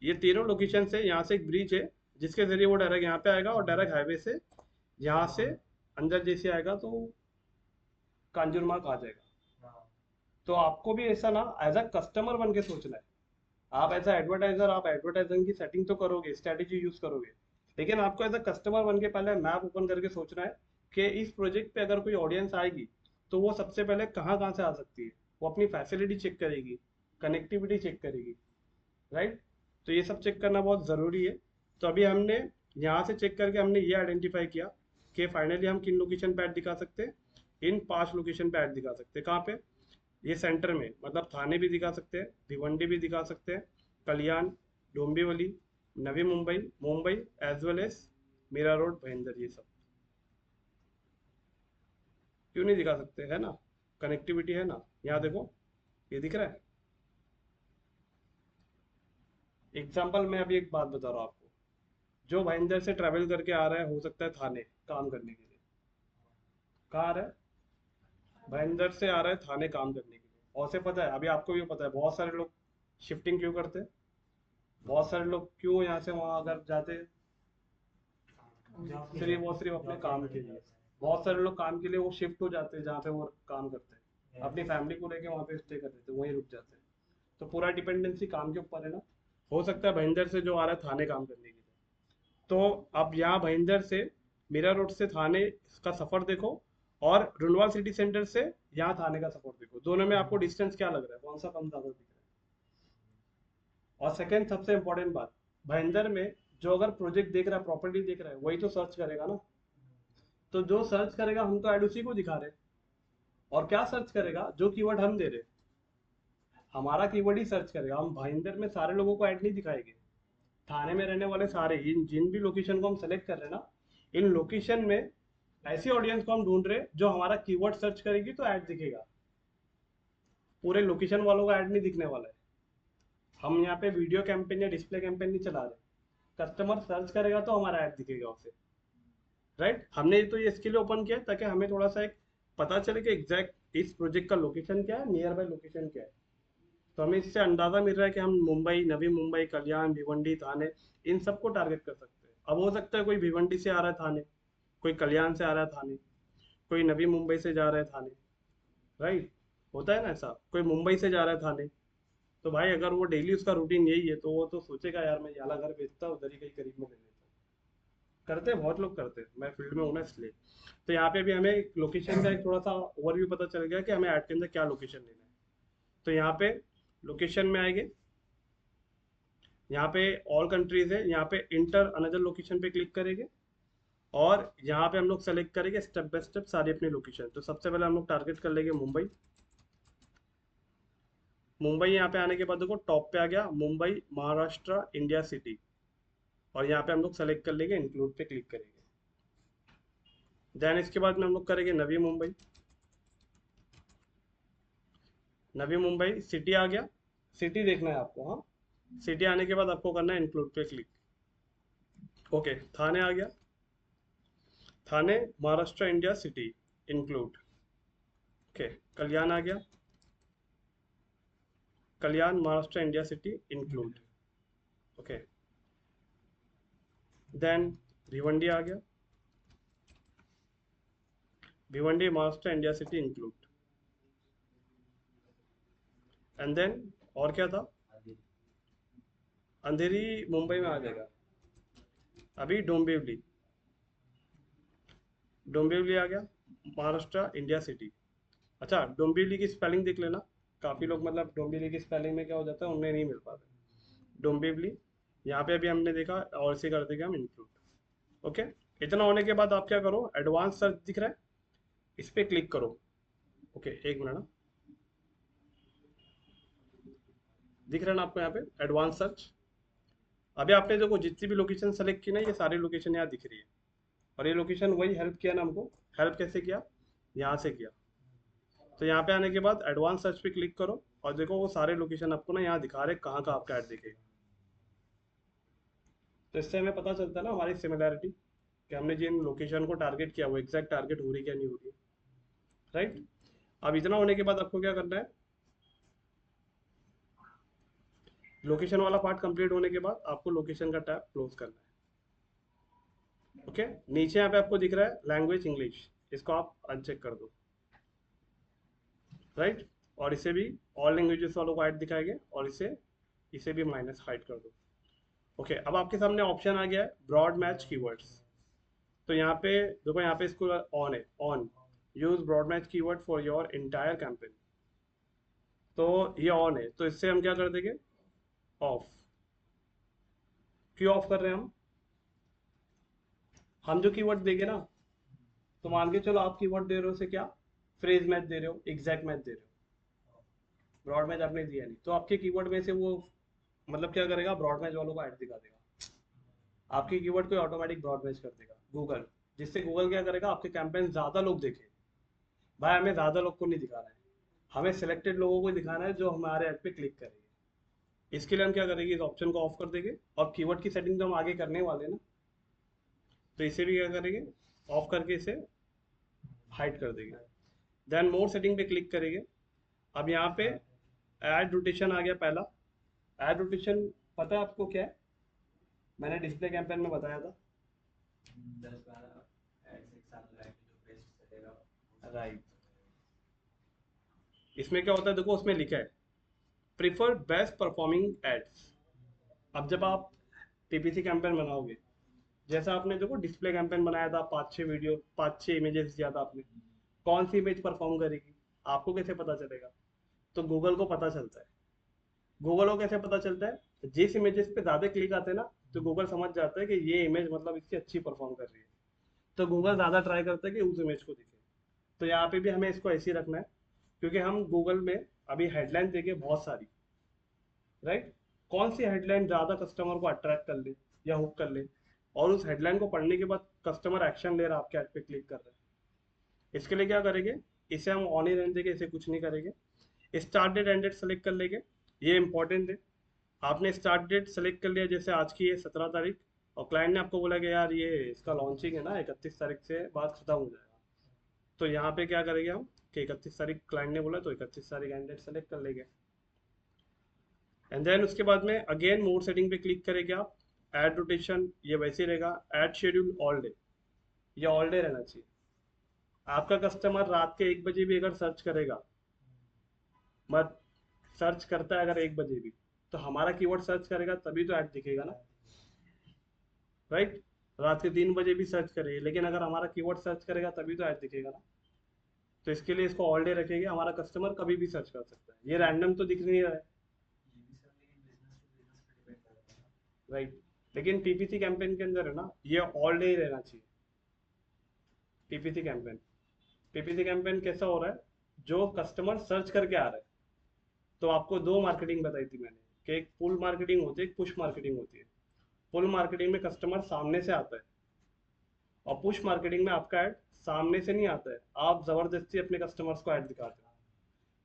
ये तीनों लोकेशन से यहाँ से एक ब्रिज है जिसके जरिए वो डायरेक्ट यहाँ पे आएगा और डायरेक्ट हाईवे से यहाँ से अंदर जैसे आएगा तो कांजूरमार्ग आ जाएगा। तो आपको भी ऐसा ना एज अ कस्टमर बन के सोचना है। आप एज अ एडवर्टाइजर, आप एडवर्टाइजिंग की सेटिंग तो करोगे, स्ट्रेटेजी यूज करोगे, लेकिन आपको एज अ कस्टमर बन के पहले मैप ओपन करके सोचना है कि इस प्रोजेक्ट पे अगर कोई ऑडियंस आएगी तो वो सबसे पहले कहाँ कहाँ से आ सकती है। वो अपनी फैसिलिटी चेक करेगी, कनेक्टिविटी चेक करेगी, राइट। तो ये सब चेक करना बहुत ज़रूरी है। तो अभी हमने यहाँ से चेक करके हमने ये आइडेंटिफाई किया कि फाइनली हम किन लोकेशन पे ऐड दिखा सकते हैं। इन 5 लोकेशन पे ऐड दिखा सकते हैं। कहाँ पे, ये सेंटर में, मतलब थाने भी दिखा सकते हैं, भिवंडी भी दिखा सकते हैं, Kalyan, Dombivli, Navi Mumbai, Mumbai as well as Mira Road, Bhayandar, ये सब क्यों नहीं दिखा सकते? है ना, कनेक्टिविटी है ना। यहाँ देखो, ये दिख रहा है। एग्जाम्पल मैं अभी एक बात बता रहा हूँ आपको, जो भाईंदर से ट्रैवल करके आ रहा है, हो सकता है थाने काम करने के लिए। कहाँ आ रहा है? भाईंदर से आ रहा है थाने काम करने के लिए। और से पता है, अभी आपको भी पता है, बहुत सारे लोग शिफ्टिंग क्यों करते हैं? बहुत सारे लोग क्यों यहाँ से वहाँ अगर जाते हैं? सिर्फ और सिर्फ अपने काम के लिए। बहुत सारे लोग काम के लिए वो शिफ्ट हो जाते हैं जहाँ पे वो काम करते हैं, अपनी फैमिली को लेके वहाँ पे स्टे कर देते हैं, वहीं रुक जाते हैं। तो पूरा डिपेंडेंसी काम के ऊपर है ना। हो सकता है भाईंदर से जो आ रहा है थाने काम करने के लिए, तो अब यहाँ भाईंदर से मीरा रोड से थाने का सफर देखो, और रुनवाल सिटी सेंटर से यहाँ थाने का सफर देखो, दोनों में आपको डिस्टेंस क्या लग रहा है, कौन सा कम ज्यादा दिख रहा है? और सेकंड सबसे इंपॉर्टेंट बात, भाईंदर में जो अगर प्रोजेक्ट देख रहा है, प्रॉपर्टी देख रहा है, वही तो सर्च करेगा ना। तो जो सर्च करेगा, हम तो ऐड उसी को दिखा रहे हैं। और क्या सर्च करेगा? जो कीवर्ड हम दे रहे हैं, हमारा कीवर्ड ही सर्च करेगा। हम भाईंदर में सारे लोगों को ऐड नहीं दिखाएंगे। थाने में रहने वाले सारे, इन जिन भी लोकेशन को हम सेलेक्ट कर रहे हैं ना, इन लोकेशन में ऐसी ऑडियंस को हम ढूंढ रहे हैं जो हमारा कीवर्ड सर्च करेगी तो ऐड दिखेगा। पूरे लोकेशन वालों का ऐड नहीं दिखने वाला है। हम यहाँ पे वीडियो कैंपेन या डिस्प्ले कैंपेन नहीं चला रहे। कस्टमर सर्च करेगा तो हमारा ऐड दिखेगा उसे। राइट, हमने तो ये इसके लिए ओपन किया ताकि हमें थोड़ा सा एक पता चले कि एग्जैक्ट इस प्रोजेक्ट का लोकेशन क्या है, नियर बाय लोकेशन क्या है। तो हमें इससे अंदाजा मिल रहा है कि हम मुंबई, नवी मुंबई, कल्याण, भिवंडी, थाने, इन सबको टारगेट कर सकते हैं। अब हो सकता है कोई भिवंडी से आ रहा है थाने, कोई कल्याण से आ रहा है थाने, कोई नवी मुंबई से जा रहा है थाने। राइट, होता है ना ऐसा, कोई मुंबई से जा रहा है थाने। तो भाई अगर वो डेली उसका रूटीन यही है, तो वो तो सोचेगा यार मैं याला घर बेचता उधर ही कहीं करीब में ले लेता हूँ। करते हैं, बहुत लोग करते हैं, मैं फील्ड में हूँ ना इसलिए। तो यहाँ पे भी हमें लोकेशन का एक थोड़ा सा ओवरव्यू पता चल गया कि हमें ऐड के अंदर क्या लोकेशन लेना है। तो यहाँ पे लोकेशन में आएंगे, यहाँ पे ऑल कंट्रीज है, यहाँ पे इंटर अनदर लोकेशन पे क्लिक करेंगे, और यहाँ पे हम लोग सेलेक्ट करेंगे स्टेप बाय स्टेप सारी अपनी लोकेशन। तो सबसे पहले हम लोग टारगेट कर लेंगे मुंबई। मुंबई यहाँ पे आने के बाद देखो टॉप पे आ गया मुंबई, महाराष्ट्र, इंडिया सिटी। और यहाँ पे हम लोग सेलेक्ट कर लेंगे, इंक्लूड पे क्लिक करेंगे। देन इसके बाद में हम लोग करेंगे नवी मुंबई। नवी मुंबई सिटी आ गया, सिटी देखना है आपको। हाँ, सिटी आने के बाद आपको करना है इंक्लूड पे क्लिक। ओके, थाने आ गया, Thane, Maharashtra, India city, include. Okay, Kalyan आ गया, Kalyan, Maharashtra, India city, include. Okay, then Bhiwandi आ गया, Bhiwandi, Maharashtra, India city, include. And then और क्या था? अंधेरी मुंबई में आ जाएगा। अभी डोंबिवली, डोंबिवली आ गया, महाराष्ट्र, इंडिया सिटी। अच्छा, डोंबिवली की स्पेलिंग देख लेना। काफ़ी लोग मतलब डोंबिवली की स्पेलिंग में क्या हो जाता है, उन्हें नहीं मिल पाता। डोंबिवली यहाँ पे अभी हमने देखा, और इसे कर देंगे हम इंक्लूड। ओके, इतना होने के बाद आप क्या करो, एडवांस सर्च दिख रहा है, इस पर क्लिक करो। ओके, एक मिनट ना, दिख रहा है ना आपको यहाँ पे एडवांस सर्च? अभी आपने देखो जितनी भी लोकेशन सेलेक्ट की ना, ये सारी लोकेशन यहाँ दिख रही है। और ये लोकेशन वही हेल्प किया ना हमको। हेल्प कैसे किया? यहाँ से किया। तो यहाँ पे आने के बाद एडवांस सर्च पे क्लिक करो, और देखो वो सारे लोकेशन आपको ना यहाँ दिखा रहे हैं, कहाँ कहाँ आपका ऐड दिखेगा। तो इससे हमें पता चलता है ना हमारी सिमिलैरिटी, कि हमने जिन लोकेशन को टारगेट किया वो एग्जैक्ट टारगेट हो रही क्या नहीं हो रही। राइट, अब इतना होने के बाद आपको क्या करना है, लोकेशन वाला पार्ट कंप्लीट होने के बाद आपको लोकेशन का टैब क्लोज करना है। ओके, नीचे यहाँ पे आपको दिख रहा है लैंग्वेज इंग्लिश, इसको आप अनचेक कर दो। राइट, और इसे भी ऑल लैंग्वेजेस वालों को ऐड दिखाएंगे, और इसे भी माइनस हाइड कर दो। ओके, अब आपके सामने ऑप्शन आ गया है ब्रॉड मैच कीवर्ड्स। तो यहाँ पे देखो, यहाँ पे इसको ऑन है, on, use broad match keyword for your entire campaign. तो ये ऑन है, तो इससे हम क्या कर देंगे, ऑफ। क्यों ऑफ कर रहे हैं हम जो कीवर्ड देंगे ना, तो मान के चलो आप कीवर्ड दे रहे हो से क्या, फ्रेज मैच दे रहे हो, एग्जैक्ट मैच दे रहे हो, ब्रॉड मैच आपने दिया नहीं, तो आपके कीवर्ड में से वो मतलब क्या करेगा, ब्रॉड मैच वालों को ऐड दिखा देगा। आपकी कीवर्ड को ऑटोमेटिक ब्रॉड मैच कर देगा गूगल, जिससे गूगल क्या करेगा, आपके कैंपेन ज़्यादा लोग देखें। भाई हमें ज़्यादा लोग को नहीं दिखाना है, हमें सिलेक्टेड लोगों को दिखाना है जो हमारे ऐड पे क्लिक करेंगे। इसके लिए हम क्या करेंगे, इस ऑप्शन को ऑफ कर देंगे, और कीवर्ड की सेटिंग तो हम आगे करने वाले हैं ना, तो इसे भी क्या करेंगे, ऑफ करके इसे हाइड कर देंगे। देन मोर सेटिंग पे क्लिक करेंगे। अब यहाँ पे ऐड रोटेशन आ गया पहला। ऐड रोटेशन पता है आपको क्या है? मैंने डिस्प्ले कैंपेन में बताया था। 10-12 एड्स एक साथ लगा के जो बेस्ट चलेगा। राइट, इसमें क्या होता है देखो, उसमें लिखा है प्रिफर बेस्ट परफॉर्मिंग एड्स। अब जब आप टीपीसी कैंपेन बनाओगे, जैसा आपने देखो डिस्प्ले कैंपेन बनाया था, 5-6 वीडियो 5-6 इमेजेस दिया था आपने, कौन सी इमेज परफॉर्म करेगी आपको कैसे पता चलेगा? तो गूगल को पता चलता है। गूगल को कैसे पता चलता है? जिस इमेजेस पे ज़्यादा क्लिक आते हैं ना, तो गूगल समझ जाता है कि ये इमेज मतलब इसकी अच्छी परफॉर्म कर रही है, तो गूगल ज़्यादा ट्राई करता है कि उस इमेज को दिखे। तो यहाँ पे भी हमें इसको ऐसे ही रखना है, क्योंकि हम गूगल में अभी हेडलाइन देंगे बहुत सारी, राइट? कौन सी हेडलाइन ज़्यादा कस्टमर को अट्रैक्ट कर ले या हुक कर ले, और उस हेडलाइन को पढ़ने के बाद कस्टमर एक्शन ले रहा है, आपके ऐड पे क्लिक कर रहा है। इसके लिए क्या करेंगे, इसे हम ऑन ही रहने देंगे, इसे कुछ नहीं करेंगे। Start date and date select कर लेंगे, ये इंपॉर्टेंट है। आपने स्टार्ट डेट सेलेक्ट कर लिया, जैसे आज की है 17 तारीख, और क्लाइंट ने आपको बोला कि यार ये इसका लॉन्चिंग है ना 31 तारीख से बाद खत्म हो जाएगा, तो यहाँ पे क्या करेंगे हम कि 31 तारीख क्लाइंट ने बोला, तो 31 तारीख एंड डेट सेलेक्ट कर लेंगे। एंड देन उसके बाद में अगेन मोड सेटिंग पे क्लिक करेंगे आप। ऐड रोटेशन ये वैसे ही रहेगा। ऐड शेड्यूल ऑल डे, ये ऑल डे रहना चाहिए। आपका कस्टमर रात के 1 बजे भी अगर सर्च करेगा, मत सर्च करता है अगर 1 बजे भी, तो हमारा कीवर्ड सर्च करेगा तभी तो ऐड दिखेगा ना, राइट? रात के 3 बजे भी सर्च करे, लेकिन अगर हमारा कीवर्ड सर्च करेगा तभी तो ऐड दिखेगा ना। तो इसके लिए इसको ऑल डे रखेंगे, हमारा कस्टमर कभी भी सर्च कर सकता है, ये रैंडम तो दिख नहीं रहा है, ये भी सर लेकिन बिजनेस टू बिजनेस पे डिपेंड करता है ना। राइट? लेकिन टीपीसी कैंपेन के अंदर है ना, ये ऑल डे ही रहना चाहिए। टीपीसी कैंपेन, टीपीसी कैंपेन कैसा हो रहा है, जो कस्टमर सर्च करके आ रहा है। तो आपको दो मार्केटिंग बताई थी मैंने, कि एक पुल मार्केटिंग होती है, एक पुश मार्केटिंग होती है। पुल मार्केटिंग में कस्टमर सामने से आता है, और पुश मार्केटिंग में आपका ऐड सामने से नहीं आता है, आप जबरदस्ती अपने कस्टमर्स को ऐड दिखाते हो।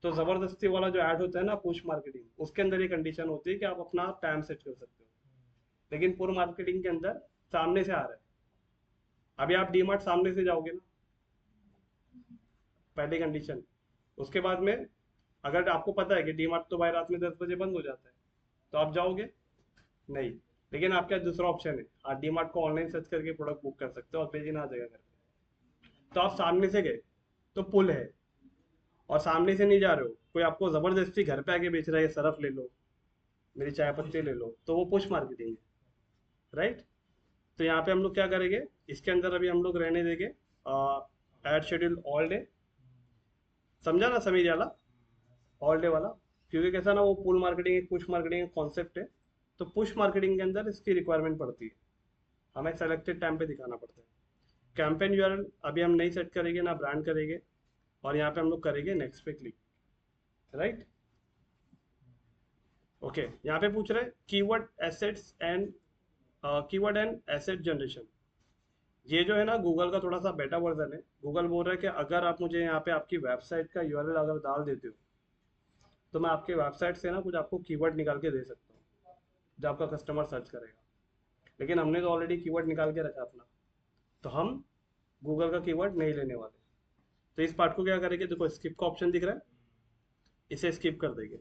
तो जबरदस्ती वाला जो ऐड होता है ना पुश मार्केटिंग, उसके अंदर ये कंडीशन होती है कि आप अपना टाइम सेट कर सकते हो। लेकिन पुल मार्केटिंग के अंदर सामने से आ रहा है। अभी आप डीमार्ट सामने से जाओगे ना, पहली कंडीशन। उसके बाद में अगर आपको पता है कि डीमार्ट तो भाई रात में 10 बजे बंद हो जाता है, तो आप जाओगे नहीं। लेकिन आपका दूसरा ऑप्शन है, आप डीमार्ट को ऑनलाइन सर्च करके प्रोडक्ट बुक कर सकते हो और भेजना आ जाएगा घर पे। तो आप सामने से गए तो पुल है, और सामने से नहीं जा रहे हो, कोई आपको जबरदस्ती घर पे आके बेच रहा है, सरफ ले लो, मेरी चाय पत्ती ले लो, तो वो पुश मार्केटिंग है, राइट? तो यहाँ पे हम लोग क्या करेंगे, इसके अंदर अभी हम लोग रहने देंगे ऐड शेड्यूल ऑल डे। समझा ना समीर वाला, ऑल डे वाला? क्योंकि कैसा ना, वो पुल मार्केटिंग एक पुश मार्केटिंग कॉन्सेप्ट है। तो पुश मार्केटिंग के अंदर इसकी रिक्वायरमेंट पड़ती है, हमें सेलेक्टेड टाइम पे दिखाना पड़ता है। कैंपेन यूआरएल अभी हम नहीं सेट करेंगे ना ब्रांड करेंगे, और यहाँ पे हम लोग करेंगे नेक्स्ट पे क्लिक, राइट? ओके, यहाँ पे पूछ रहे हैं keyword assets and keyword and asset generation. ये जो है ना गूगल का थोड़ा सा बेटा वर्जन है। गूगल बोल रहा है कि अगर आप मुझे यहाँ पे आपकी वेबसाइट का यूआरएल अगर डाल देते हो, तो मैं आपके वेबसाइट से ना कुछ आपको कीवर्ड निकाल के दे सकता हूँ जो आपका कस्टमर सर्च करेगा। लेकिन हमने तो ऑलरेडी कीवर्ड निकाल के रखा अपना, तो हम गूगल का कीवर्ड नहीं लेने वाले। तो इस पार्ट को क्या करेंगे, देखो स्किप का ऑप्शन दिख रहा है, इसे स्किप कर देंगे।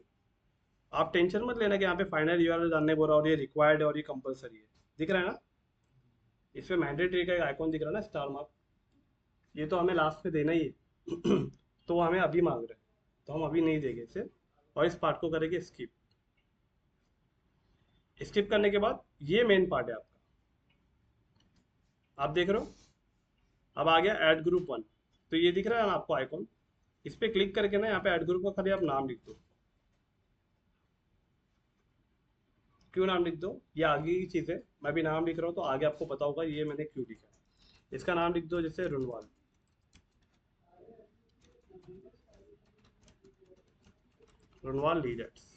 आप टेंशन मत लेना कि यहाँ पे फाइनल यूआरएल जानने बोल रहा है और ये रिक्वायर्ड है और ये कंपलसरी है, दिख रहा है ना? इसमें मैंडेटरी का एक आइकॉन दिख रहा है ना, स्टार मार्क, ये तो हमें लास्ट में देना ही है तो वो हमें अभी मांग रहे हैं, तो हम अभी नहीं देंगे इसे, और इस पार्ट को करेंगे स्किप। स्किप करने के बाद ये मेन पार्ट है आपका, आप देख रहे हो। अब आ गया ऐड ग्रुप 1, तो ये दिख रहा है ना आपको आइकॉन, इस पर क्लिक करके ना यहाँ पे ऐड ग्रुप का खाली आप नाम लिख दो। क्यों नाम लिख दो, ये आगे की चीज़ है, मैं भी नाम लिख रहा हूँ तो आगे आपको पता होगा ये मैंने क्यों लिखा है। इसका नाम लिख दो जैसे रुनवाल, रुनवाल लीडर्स,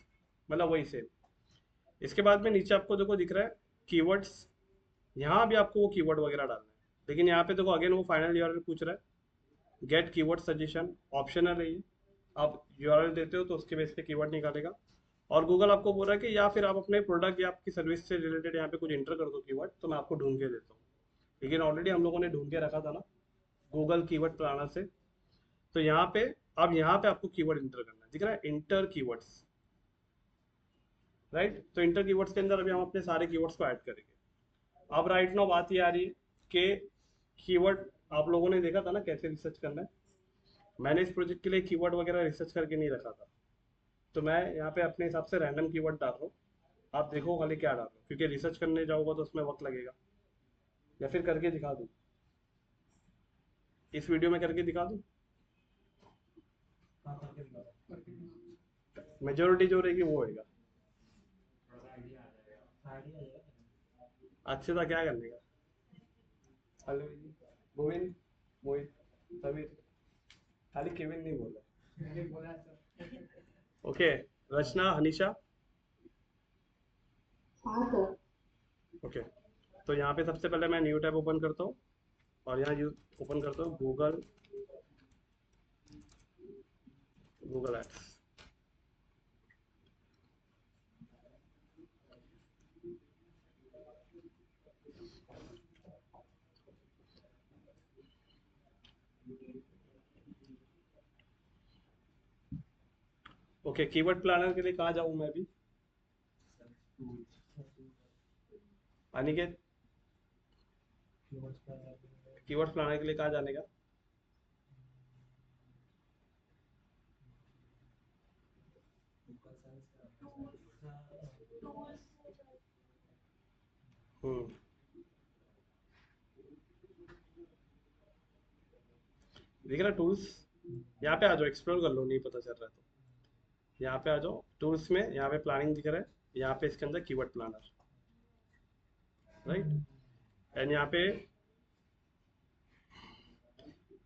मतलब वही सेम। इसके बाद में नीचे आपको देखो दिख रहा है कीवर्ड्स यहाँ भी आपको वो कीवर्ड वगैरह डालना है, लेकिन यहाँ पे देखो अगेन वो फाइनल यूआरएल पूछ रहा है। गेट कीवर्ड सजेशन ऑप्शनल है ये, आप यूआरएल देते हो तो उसके बेस पे कीवर्ड निकालेगा। और गूगल आपको बोल रहा है कि या फिर आप अपने प्रोडक्ट या आपकी सर्विस से रिलेटेड यहाँ पे कुछ इंटर कर दो कीवर्ड, तो मैं आपको ढूंढ के देता हूँ। लेकिन ऑलरेडी हम लोगों ने ढूंढ के रखा था ना गूगल कीवर्ड प्लानर से। तो यहाँ पे अब यहाँ पे आपको कीवर्ड इंटर करना है, दिख रहा है इंटर कीवर्ड्स, राइट। तो इंटर कीवर्ड्स के अंदर अभी हम अपने सारे कीवर्ड्स को ऐड करेंगे। अब राइट नाउ बात ये आ रही है कि कीवर्ड आप लोगों ने देखा था ना कैसे रिसर्च करना है। मैंने इस प्रोजेक्ट के लिए कीवर्ड वगैरह रिसर्च करके नहीं रखा था, तो मैं यहाँ पे अपने हिसाब से रैंडम कीवर्ड डाल रहा हूँ। आप देखो खाली क्या डाल रहा हूँ, क्योंकि रिसर्च करने जाऊँगा तो उसमें वक्त लगेगा। या फिर करके दिखा दूँ, इस वीडियो में करके दिखा दूँ। हाँ, करके दिखाओ। मेजोरिटी जो रहेगी वो होएगा। थोड़ा सा आइडिया आ जाएगा। आइडिया आ जाएगा। अच्छे था क्या करने का। हेलो गोविंद, मोहित, समीर, खाली केविन नहीं बोला। मैंने बोला सर। ओके, रचना, हनीशा। हाँ सर। ओके, तो यहाँ पे सबसे पहले मैं न्यू टैब ओपन करता हूँ और यहाँ ओपन करता हूँ Google ads. Okay, keyword planner के लिए कहाँ जाऊँ मैं अभी। अनिकेत, कीवर्ड प्लानर के लिए कहाँ जाने का। दिख रहा टूल्स, यहाँ पे आ जाओ, एक्सप्लोर कर लो, नहीं पता चल रहा है तो यहाँ पे आ जाओ टूल्स में। यहाँ पे प्लानिंग दिख रहा है, यहाँ पे इसके अंदर कीवर्ड प्लानर, राइट। एंड यहाँ पे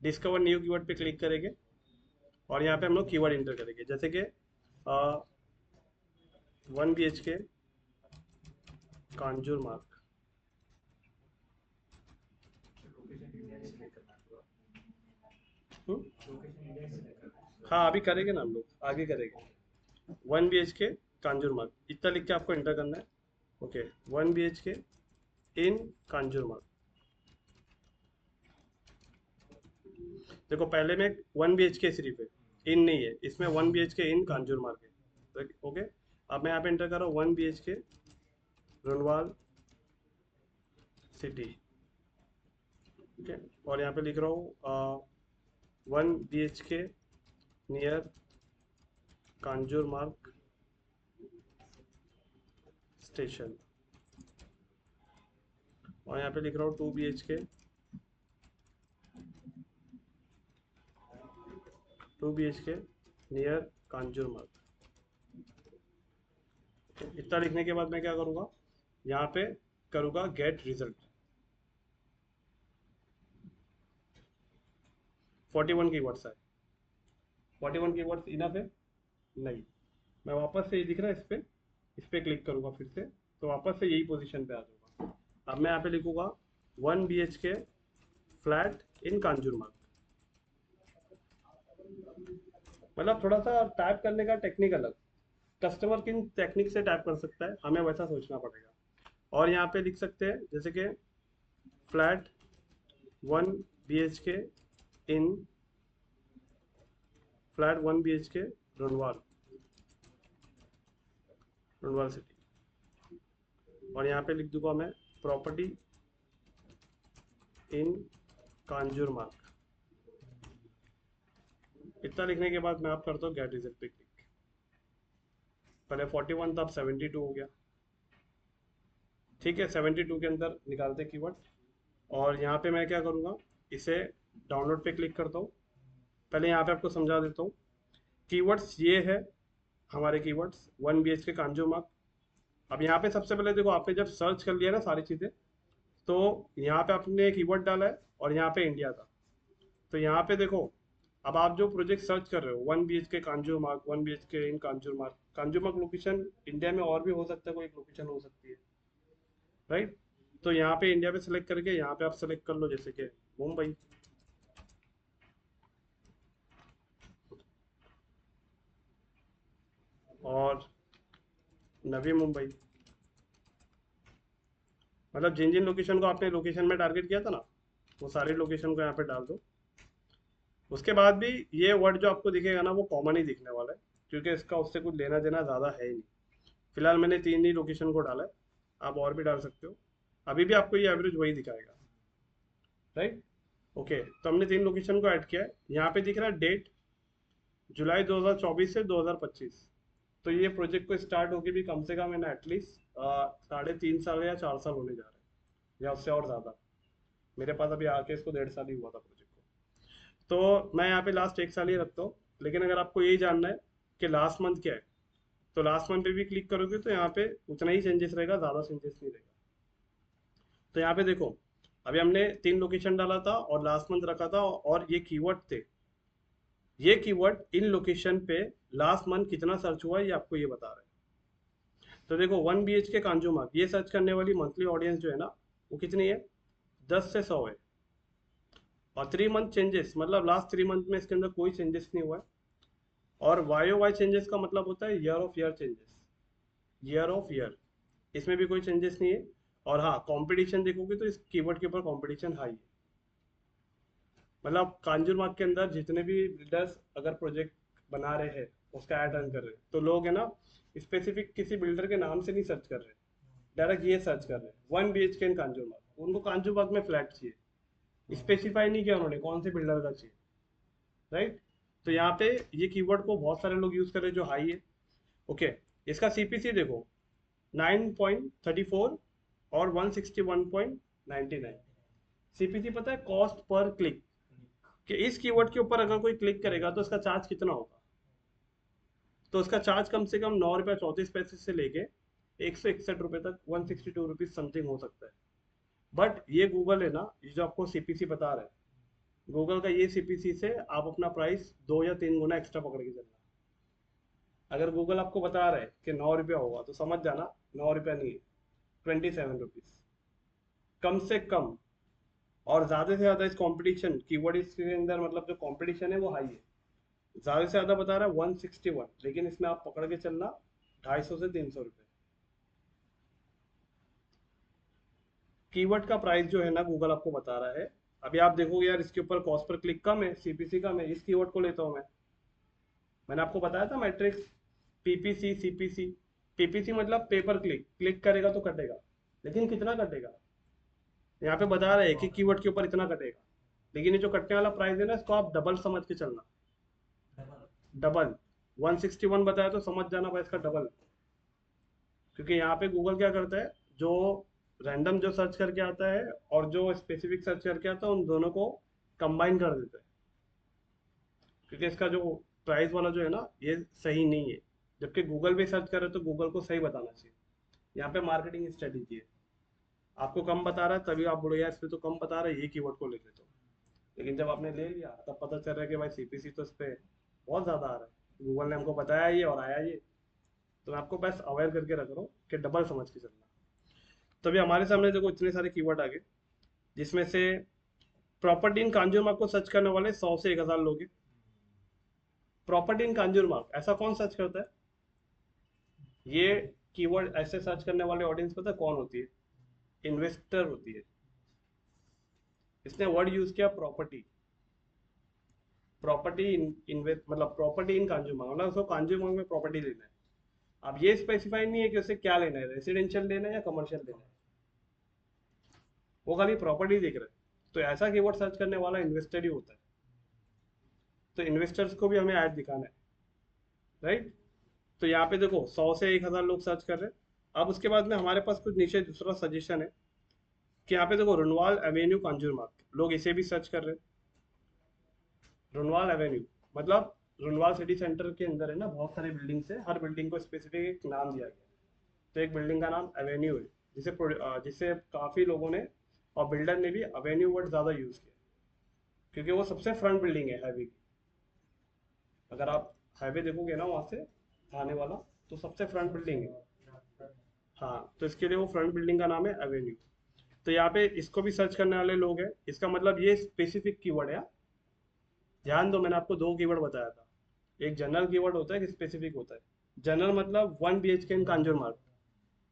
डिस्कवर न्यू कीवर्ड पे क्लिक करेंगे और यहाँ पे हम लोग कीवर्ड इंटर करेंगे, जैसे कि 1 BHK कांजूर मार्ग। लोकेशन इंडिया से सिलेक्ट करना है पूरा। लोकेशन इंडिया से सिलेक्ट करना है। हाँ अभी करेंगे ना हम लोग, आगे करेंगे। 1 BHK कांजूर मार्ग इतना लिख के आपको इंटर करना है। ओके, 1 BHK इन कांजूर मार्ग। देखो पहले में 1 BHK सिर्फ है, इन नहीं है, इसमें 1 BHK इन कांजूर मार्ग है। ओके, अब मैं यहाँ पे इंटर कर रहा हूँ 1 BHK रनवाल सिटी। ओके, और यहाँ पे लिख रहा हूँ 1 BHK नियर कांजूर मार्ग स्टेशन। और यहाँ पे लिख रहा हूँ 2 BHK 2 BHK नियर कांजूर मार्ग। इतना लिखने के बाद मैं क्या करूँगा, यहाँ पे करूँगा गेट रिजल्ट। 41 कीवर्ड्स है। 41 कीवर्ड्स इनफ है नहीं। मैं वापस से ये दिख रहा है इस पे क्लिक करूँगा फिर से, तो वापस से यही पोजीशन पे आ जाऊँगा। अब मैं यहाँ पे लिखूँगा 1 BHK फ्लैट इन कांजूर मार्ग। मतलब थोड़ा सा टाइप करने का टेक्निक अलग, कस्टमर किन टेक्निक से टाइप कर सकता है हमें वैसा सोचना पड़ेगा। और यहाँ पे लिख सकते हैं जैसे कि फ्लैट 1 BHK इन फ्लैट 1 BHK रनवाल सिटी। और यहाँ पे लिख दूंगा मैं प्रॉपर्टी इन कांजूर मार्ग। इतना लिखने के बाद मैं आप करता हूँ गेट रिजल्ट पे क्लिक। पहले 41 था, अब 72 हो गया। ठीक है, 72 के अंदर निकालते कीवर्ड। और यहाँ पे मैं क्या करूँगा, इसे डाउनलोड पे क्लिक करता हूँ। पहले यहाँ पे आपको समझा देता हूँ, कीवर्ड्स ये है हमारे कीवर्ड्स 1 BHK कांजूर मार्ग। अब यहाँ पे सबसे पहले देखो, आपने जब सर्च कर लिया ना सारी चीज़ें, तो यहाँ पे आपने कीवर्ड डाला है और यहाँ पे इंडिया था। तो यहाँ पे देखो, अब आप जो प्रोजेक्ट सर्च कर रहे हो 1 BHK कांजूर मार्ग, 1 BHK इन कांजूर मार्ग लोकेशन इंडिया में और भी हो सकता है, कोई एक लोकेशन हो सकती है, राइट। तो यहाँ पे इंडिया पे सिलेक्ट करके यहाँ पे आप सिलेक्ट कर लो, जैसे कि मुंबई। और नवी मुंबई, मतलब जिन जिन लोकेशन को आपने लोकेशन में टारगेट किया था ना, वो सारी लोकेशन को यहाँ पे डाल दो। उसके बाद भी ये वर्ड जो आपको दिखेगा ना, वो कॉमन ही दिखने वाला है, क्योंकि इसका उससे कुछ लेना देना ज़्यादा है ही नहीं। फिलहाल मैंने 3 ही लोकेशन को डाला है, आप और भी डाल सकते हो, अभी भी आपको ये एवरेज वही दिखाएगा, राइट। ओके, तो हमने 3 लोकेशन को ऐड किया है। यहाँ पे दिख रहा है डेट जुलाई 2024 से 2025। तो ये प्रोजेक्ट को स्टार्ट होके भी कम से कम है ना एटलीस्ट 3.5 साल या 4 साल होने जा रहे हैं, या उससे और ज़्यादा। मेरे पास अभी आके इसको 1.5 साल ही हुआ था प्रोजेक्ट को। तो मैं यहाँ पे लास्ट 1 साल ही रखता हूँ, लेकिन अगर आपको यही जानना है कि लास्ट मंथ क्या है, तो लास्ट मंथ पे भी क्लिक करोगे तो यहाँ पे उतना ही चेंजेस रहेगा, ज़्यादा चेंजेस नहीं रहेगा। तो यहाँ पे देखो, अभी हमने 3 लोकेशन डाला था और लास्ट मंथ रखा था, और ये कीवर्ड थे। ये कीवर्ड इन लोकेशन पे लास्ट मंथ कितना सर्च हुआ है ये आपको ये बता रहा है। तो देखो 1 BHK कांजूमार्ग, ये सर्च करने वाली मंथली ऑडियंस जो है ना, वो कितनी है, 10 से 100 है। और 3 मंथ चेंजेस, मतलब लास्ट 3 मंथ में इसके अंदर कोई चेंजेस नहीं हुआ है। और YOY चेंजेस का मतलब होता है year of year changes, year of year, इसमें भी कोई चेंजेस नहीं है। और हाँ, कंपटीशन देखोगे तो इस कीवर्ड के ऊपर कंपटीशन हाई है। मतलब कांजूरमार्ग के अंदर जितने भी बिल्डर्स अगर प्रोजेक्ट बना रहे हैं, उसका ऐड रन कर रहे हैं, तो लोग है ना स्पेसिफिक किसी बिल्डर के नाम से नहीं सर्च कर रहे, डायरेक्ट ये सर्च कर रहे हैं 1 BHK इन कांजूरमार्ग। उनको कांजूरमार्ग में फ्लैट चाहिए, स्पेसिफाई नहीं किया उन्होंने कौन से बिल्डर का चाहिए, राइट। तो यहाँ पे ये कीवर्ड को बहुत सारे लोग यूज कर रहे हैं जो हाई है। ओके, इसका CPC देखो 9.34 और 161.99। CPC पता है, कॉस्ट पर क्लिक, कि इस कीवर्ड के ऊपर अगर कोई क्लिक करेगा तो इसका चार्ज कितना होगा। तो उसका चार्ज कम से कम 9 रुपये 34 पैसे से लेके 161 रुपये तक, 162 रुपीज समथिंग हो सकता है। बट ये गूगल है ना, ये जो आपको CPC बता रहा है, गूगल का ये CPC से आप अपना प्राइस 2 या 3 गुना एक्स्ट्रा पकड़ के चलना। अगर गूगल आपको बता रहा है कि 9 रुपया होगा, तो समझ जाना 9 रुपया नहीं है, 27 रुपीज कम से कम। और ज़्यादा से ज़्यादा इस कंपटीशन कीवर्ड इसके अंदर, मतलब जो कंपटीशन है वो हाई है। ज़्यादा से ज़्यादा बता रहा है 161, लेकिन इसमें आप पकड़ के चलना 250 से 300 रुपये। कीवर्ड का प्राइस जो है ना गूगल आपको बता रहा है। अभी आप देखोगे यार इसके ऊपर कॉस्ट पर क्लिक कम है, CPC कम है, इस कीवर्ड को लेता हूँ मैं। मैंने आपको बताया था मैट्रिक्स, PPC CPC। PPC मतलब पेपर क्लिक, क्लिक करेगा तो कटेगा, लेकिन कितना कटेगा यहाँ पे बता रहे हैं कि कीवर्ड के ऊपर इतना कटेगा। लेकिन ये जो कटने वाला प्राइस है ना, इसको आप डबल समझ के चलना, डबल। 161 बताया तो समझ जाना भाई इसका डबल। क्योंकि यहाँ पे गूगल क्या करता है, जो रैंडम जो सर्च करके आता है और जो स्पेसिफिक सर्च करके आता है, उन दोनों को कंबाइन कर देता है। क्योंकि इसका जो प्राइस वाला जो है ना, ये सही नहीं है, जबकि गूगल पे सर्च कर रहे तो गूगल को सही बताना चाहिए। यहाँ पे मार्केटिंग स्ट्रेटेजी है, आपको कम बता रहा है तभी आप बोलो यार इसमें तो कम बता रहा है, ये कीवर्ड को ले लेते हो। लेकिन जब आपने ले लिया तब पता चल रहा है कि भाई CPC तो इस पर बहुत ज़्यादा आ रहा है, गूगल ने हमको बताया ये और आया ये। तो मैं आपको बस अवेयर करके रख रहा हूँ कि डबल समझ के चलना। तो अभी हमारे सामने देखो इतने सारे कीवर्ड आ गए, जिसमें से प्रॉपर्टी इन कांजूरमार्ग को सर्च करने वाले 100 से 1000 लोग हैं। प्रॉपर्टी इन कांजूरमार्ग ऐसा कौन सर्च करता है, ये कीवर्ड ऐसे सर्च करने वाले ऑडियंस पता है कौन होती है, इन्वेस्टर होती है। इसने वर्ड यूज किया प्रॉपर्टी, प्रॉपर्टी इन्वेस्ट, मतलब प्रॉपर्टी इन कांजूरमार्ग, मतलब उसको कांजूरमार्ग में प्रॉपर्टी लेना है। अब ये स्पेसिफाई नहीं है कि उसे क्या लेना है, रेसिडेंशियल लेना है या कमर्शियल लेना है, वो खाली प्रॉपर्टी देख रहा है। तो ऐसा कीवर्ड सर्च करने वाला इन्वेस्टर ही होता है। तो इन्वेस्टर्स को भी हमें ऐड दिखाना है, राइट। तो यहाँ पे देखो 100 से 1000 लोग सर्च कर रहे हैं। अब उसके बाद में हमारे पास कुछ नीचे दूसरा सजेशन है कि यहाँ पे देखो रुनवाल एवेन्यू कांजूरमार्ग, लोग इसे भी सर्च कर रहे हैं। रुनवाल एवेन्यू मतलब रुनवाल सिटी सेंटर के अंदर है ना बहुत सारी बिल्डिंग्स है, हर बिल्डिंग को स्पेसिफिक एक नाम दिया गया। तो एक बिल्डिंग का नाम एवेन्यू है, जिसे काफ़ी लोगों ने और बिल्डर ने भी एवेन्यू वर्ड ज़्यादा यूज़ किया, क्योंकि वो सबसे फ्रंट बिल्डिंग है हाईवे की। अगर आप हाईवे देखोगे ना वहाँ से आने वाला, तो सबसे फ्रंट बिल्डिंग है। हाँ, तो इसके लिए वो फ्रंट बिल्डिंग का नाम है एवेन्यू। तो यहाँ पे इसको भी सर्च करने वाले लोग हैं, इसका मतलब ये स्पेसिफिक कीवर्ड है। ध्यान दो, मैंने आपको दो कीवर्ड बताया था, एक जनरल कीवर्ड होता है, एक स्पेसिफिक होता है। जनरल मतलब 1 BHK इन कांजूर मार्ग,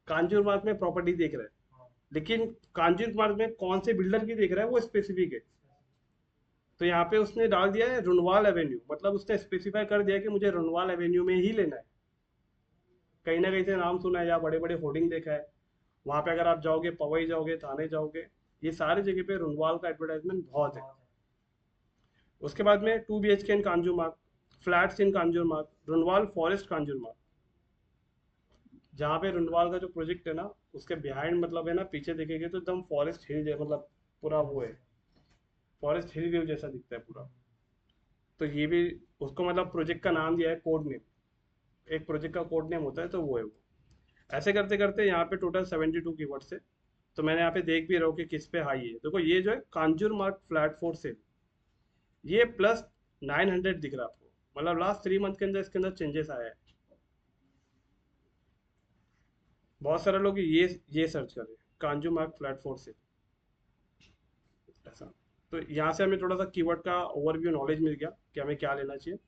कांजूर मार्ग में प्रॉपर्टी देख रहे हैं, लेकिन कांजूर मार्ग में कौन से बिल्डर की देख रहा है वो स्पेसिफिक है। तो यहाँ पे उसने डाल दिया है रुनवाल एवेन्यू, मतलब उसने स्पेसिफाई कर दिया कि मुझे रुनवाल एवेन्यू में ही लेना है। कहीं ना कहीं से नाम सुना है या बड़े बड़े होर्डिंग देखा है, वहां पे अगर आप जाओगे, पवई जाओगे, थाने जाओगे, ये सारी जगह पे रुनवाल का एडवर्टाइजमेंट बहुत है। उसके बाद में 2 BHK इन कांजूर मार्ग, फ्लैट्स इन कांजूर मार्ग, रुनवाल फॉरेस्ट कांजूर मार्ग। जहाँ पे रुनवाल का जो प्रोजेक्ट है ना, उसके बिहाइंड मतलब है ना, पीछे देखेंगे तो एकदम फॉरेस्ट हिल है, मतलब पूरा वो है, फॉरेस्ट हिल व्यू जैसा दिखता है पूरा। तो ये भी उसको मतलब प्रोजेक्ट का नाम दिया है, कोड नेम, एक प्रोजेक्ट का कोड नेम होता है, तो वो है वो। ऐसे करते करते यहाँ पे टोटल 72 कीवर्ड्स है। तो मैंने यहाँ पे देख भी रहा हूँ कि किस पे हाई है। देखो ये जो है कांजूर मार्ग फ्लैट 4 सेल, ये प्लस 900 दिख रहा है आपको, मतलब लास्ट 3 मंथ के अंदर इसके अंदर चेंजेस आया है। बहुत सारे लोग ये सर्च कर रहे हैं कांजू मार्ग फ्लैट 4 से ऐसा। तो यहाँ से हमें थोड़ा सा कीवर्ड का ओवरव्यू नॉलेज मिल गया कि हमें क्या लेना चाहिए।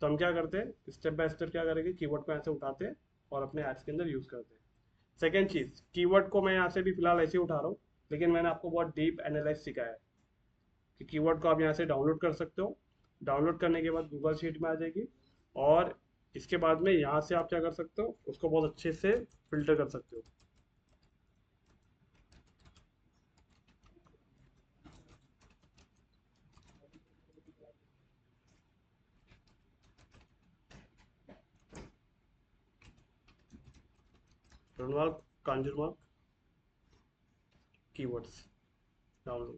तो हम क्या करते हैं, स्टेप बाय स्टेप क्या करेंगे, कीवर्ड को यहाँ से उठाते हैं और अपने एड्स के अंदर यूज करते हैं। सेकेंड चीज, कीवर्ड को मैं यहाँ से भी फिलहाल ऐसे ही उठा रहा हूँ, लेकिन मैंने आपको बहुत डीप एनालाइज सिखाया है कि कीवर्ड को आप यहाँ से डाउनलोड कर सकते हो। डाउनलोड करने के बाद गूगल शीट में आ जाएगी, और इसके बाद में यहाँ से आप क्या कर सकते हो, उसको बहुत अच्छे से फिल्टर कर सकते हो। रुनवाल कांजूर मार्ग कीवर्ड्स डाउनलोड।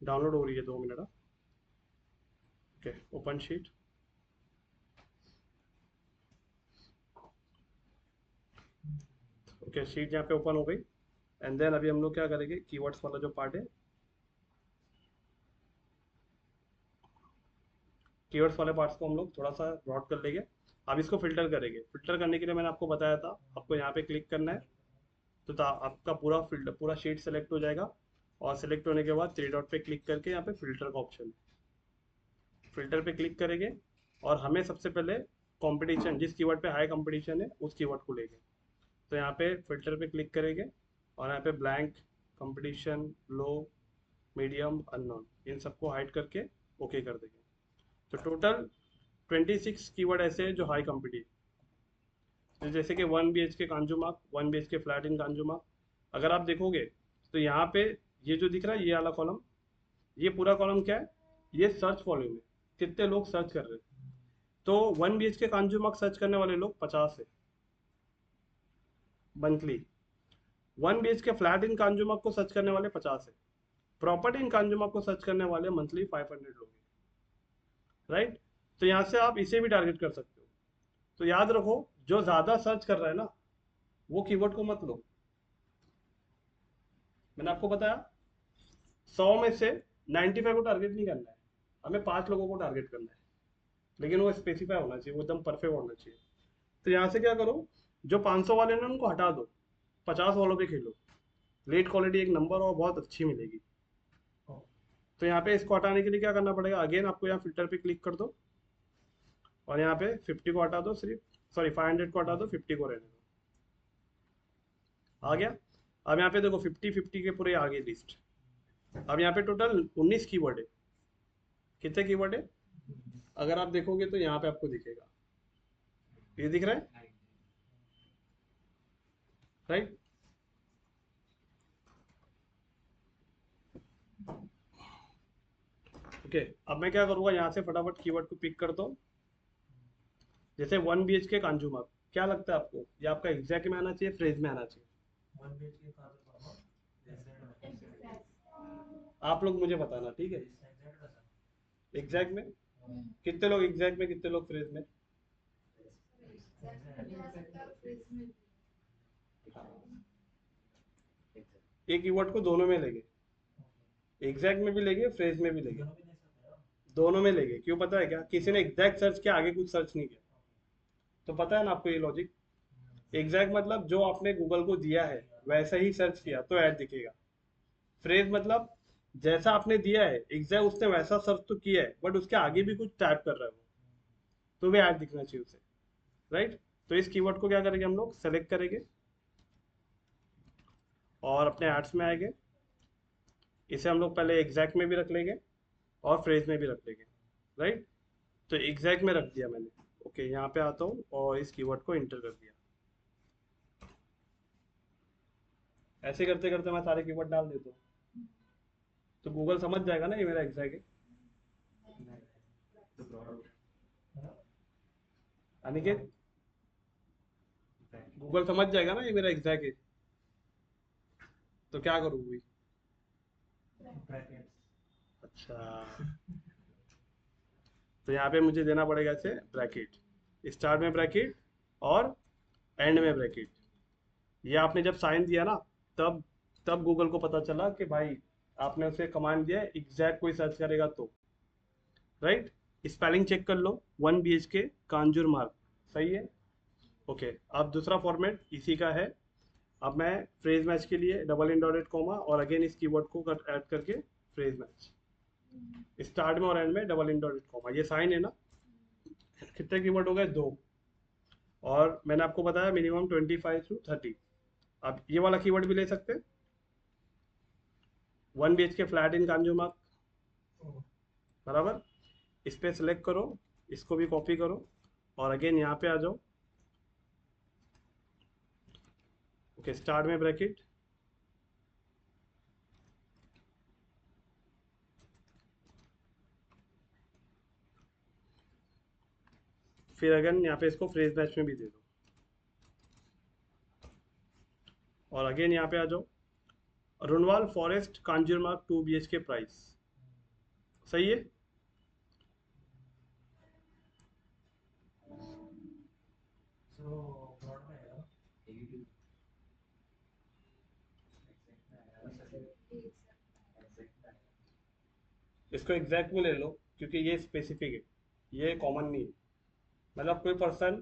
डाउनलोड हो रही है, 2 minute. Okay, open sheet. Okay, sheet यहाँ पे ओपन हो गई। एंड देन अभी हम लोग क्या करेंगे, कीवर्ड्स वाला जो पार्ट है, कीवर्ड्स वाले पार्ट्स को हम लोग थोड़ा सा ब्रॉड कर लेंगे। अब इसको फिल्टर करेंगे। फिल्टर करने के लिए मैंने आपको बताया था, आपको यहाँ पे क्लिक करना है, तो आपका पूरा फिल्टर, पूरा शीट सेलेक्ट हो जाएगा। और सेलेक्ट होने के बाद 3 डॉट पे क्लिक करके यहाँ पे फिल्टर का ऑप्शन है, फिल्टर पे क्लिक करेंगे। और हमें सबसे पहले कंपटीशन, जिस कीवर्ड पे हाई कंपटीशन है उस कीवर्ड को लेंगे। तो यहाँ पे फिल्टर पे क्लिक करेंगे और यहाँ पे ब्लैंक, कंपटीशन, लो, मीडियम, अननोन, इन सबको हाइड करके ओके कर देंगे। तो टोटल 26 कीवर्ड ऐसे हैं जो हाई कंपटीशन, तो जैसे कि 1 BHK कांजूमार्ग, 1 BHK फ्लैट इन कांजूमार्ग। अगर आप देखोगे तो यहाँ पे ये जो दिख रहा है, ये वाला कॉलम, ये पूरा कॉलम क्या है, ये सर्च वॉल्यूम है, कितने लोग सर्च कर रहे हैं। तो 1 BHK कांजूमार्ग सर्च करने वाले लोग 50 है मंथली, 1 BHK फ्लैट इन कांजूमार्ग को सर्च करने वाले 50 है, प्रॉपर्टी इन कांजूमार्ग को सर्च करने वाले मंथली 500 लोग हैं, राइट। तो यहाँ से आप इसे भी टारगेट कर सकते हो। तो याद रखो, जो ज्यादा सर्च कर रहा है ना, वो कीवर्ड को मत लो। मैंने आपको बताया 100 में से 95 को टारगेट नहीं करना है, हमें 5 लोगों को टारगेट करना है, लेकिन वो स्पेसिफाई होना चाहिए, वो एकदम परफेक्ट होना चाहिए। तो यहाँ से क्या करो, जो 500 वाले ना उनको हटा दो, 50 वालों पे खेलो। लेट क्वालिटी एक नंबर और बहुत अच्छी मिलेगी। तो यहाँ पे इसको हटाने के लिए क्या करना पड़ेगा, अगेन आपको यहाँ फिल्टर पे क्लिक कर दो और यहाँ पे 50 को हटा दो, सिर्फ सॉरी 500 को हटा दो, 50 को रहने दो। आ गया। अब यहाँ पे देखो 50-50 के पूरे आ गए लिस्ट। अब यहाँ पे टोटल 19 कीवर्ड है। कितने कीवर्ड है, अगर आप देखोगे तो यहाँ पे आपको दिखेगा, ये दिख रहा है, राइट। ओके, अब मैं क्या करूँगा, यहाँ से फटाफट कीवर्ड को पिक करता हूँ। जैसे 1 BHK कांजूमार्ग, क्या लगता है आपको, ये आपका एग्जैक्ट में आना चाहिए, फ्रेज में आना चाहिए? 1 BHK कांजूमार्ग आप लोग मुझे बताना, ठीक है। एग्जैक्ट में कितने लोग, एग्जैक्ट में कितने लोग फ्रेज में? एक कीवर्ड को दोनों में लेंगे, एग्जैक्ट में भी लेंगे, फ्रेज में भी लेंगे, दोनों भी ले सकते हो। दोनों में लेंगे। क्यों पता है क्या? किसी ने एग्जैक्ट सर्च किया, आगे कुछ सर्च नहीं किया, तो पता है ना आपको ये लॉजिक। एग्जैक्ट मतलब जो आपने गूगल को दिया है वैसा ही सर्च किया तो ऐड दिखेगा। फ्रेज मतलब जैसा आपने दिया है एग्जैक्ट उसने वैसा सर्च तो किया है, बट उसके आगे भी कुछ टाइप कर रहा है वो, तो भी ऐड दिखना चाहिए उसे, राइट। तो इस कीवर्ड को क्या करेंगे हम लोग, सेलेक्ट करेंगे और अपने एड्स में आएंगे। इसे हम लोग पहले एग्जैक्ट में भी रख लेंगे और फ्रेज में भी रख लेंगे, राइट। तो एग्जैक्ट में रख दिया मैंने। ओके, यहाँ पे आता हूँ और इस कीवर्ड को इंटर कर दिया। ऐसे करते करते मैं सारे कीवर्ड डाल देता हूँ, तो गूगल समझ जाएगा ना ये मेरा एग्जैक्ट है। तो ब्रॉड अनिकेत, गूगल समझ जाएगा ना ये मेरा एग्जैक्ट है, तो क्या करूँ भाई? ब्रैकेट्स। अच्छा, तो यहाँ पे मुझे देना पड़ेगा ऐसे ब्रैकेट, स्टार्ट में ब्रैकेट और एंड में ब्रैकेट। ये आपने जब साइन दिया ना, तब तब गूगल को पता चला कि भाई आपने उसे कमांड दिया है, एग्जैक्ट कोई सर्च करेगा तो, राइट। स्पेलिंग चेक कर लो, 1 BHK कांजूर मार्ग, सही है। ओके, अब दूसरा फॉर्मेट इसी का है। अब मैं फ्रेज मैच के लिए डबल इंडोडेड कॉमा और अगेन इस कीवर्ड को ऐड करके फ्रेज मैच, स्टार्ट में और एंड में डबल इंडोडेड कॉमा, ये साइन है ना। कितने कीवर्ड हो गए? 2। और मैंने आपको बताया मिनिमम 25 to 30। अब ये वाला कीवर्ड भी ले सकते हैं, 1 BHK फ्लैट इन कांजूमार्ग, बराबर। इस पे सिलेक्ट करो, इसको भी कॉपी करो और अगेन यहाँ पे आ जाओ। ओके, स्टार्ट में ब्रैकेट, फिर अगेन यहाँ पे इसको फ्रेज मैच में भी दे दो और अगेन यहाँ पे आ जाओ। Runwal forest Kanjurmarg 2 BHK price, सही है। सो ब्रॉड में आएगा एग्जीक्यूटिव इसको एग्जैक्ट में ले लो क्योंकि ये स्पेसिफिक है, ये कॉमन नहीं है। मतलब कोई पर्सन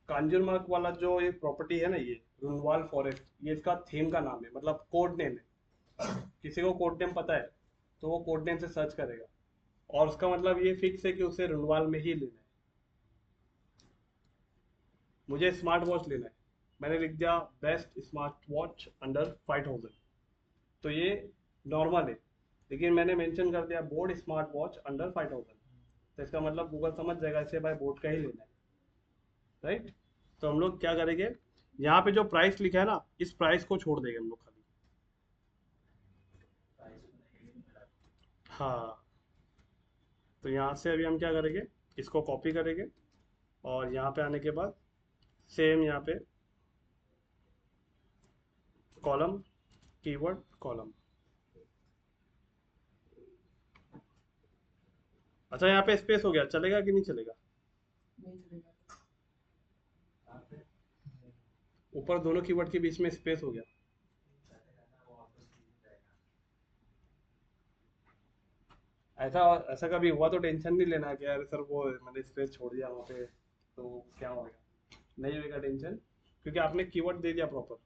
कांजूरमार्ग वाला जो ये प्रॉपर्टी है ना, ये रुनवाल फॉरेस्ट, ये इसका थीम का नाम है, मतलब कोड नेम है। किसी को कोड नेम पता है तो वो कोड नेम से सर्च करेगा और उसका मतलब ये फिक्स है कि उसे रुनवाल में ही लेना है। मुझे स्मार्ट वॉच लेना है, मैंने लिख दिया बेस्ट स्मार्ट वॉच अंडर 5000, तो ये नॉर्मल है, लेकिन मैंने मेंशन कर दिया बोर्ड स्मार्ट वॉच अंडर 5000, तो इसका मतलब गूगल समझ जाएगा इसे भाई बोर्ड का ही लेना है, राइट। तो हम लोग क्या करेंगे, यहाँ पे जो प्राइस लिखा है ना, इस प्राइस को छोड़ देंगे हम लोग खाली। हाँ, तो यहाँ से अभी हम क्या करेंगे, इसको कॉपी करेंगे और यहाँ पे आने के बाद सेम यहाँ पे कॉलम, कीवर्ड कॉलम। अच्छा, यहाँ पे स्पेस हो गया, चलेगा कि नहीं चलेगा? ऊपर दोनों कीवर्ड के बीच में स्पेस हो गया। ऐसा ऐसा कभी हुआ तो टेंशन नहीं लेना कि यार सर वो मैंने स्पेस छोड़ दिया वहाँ पे तो क्या होगा, नहीं होगा टेंशन, क्योंकि आपने कीवर्ड दे दिया प्रॉपर।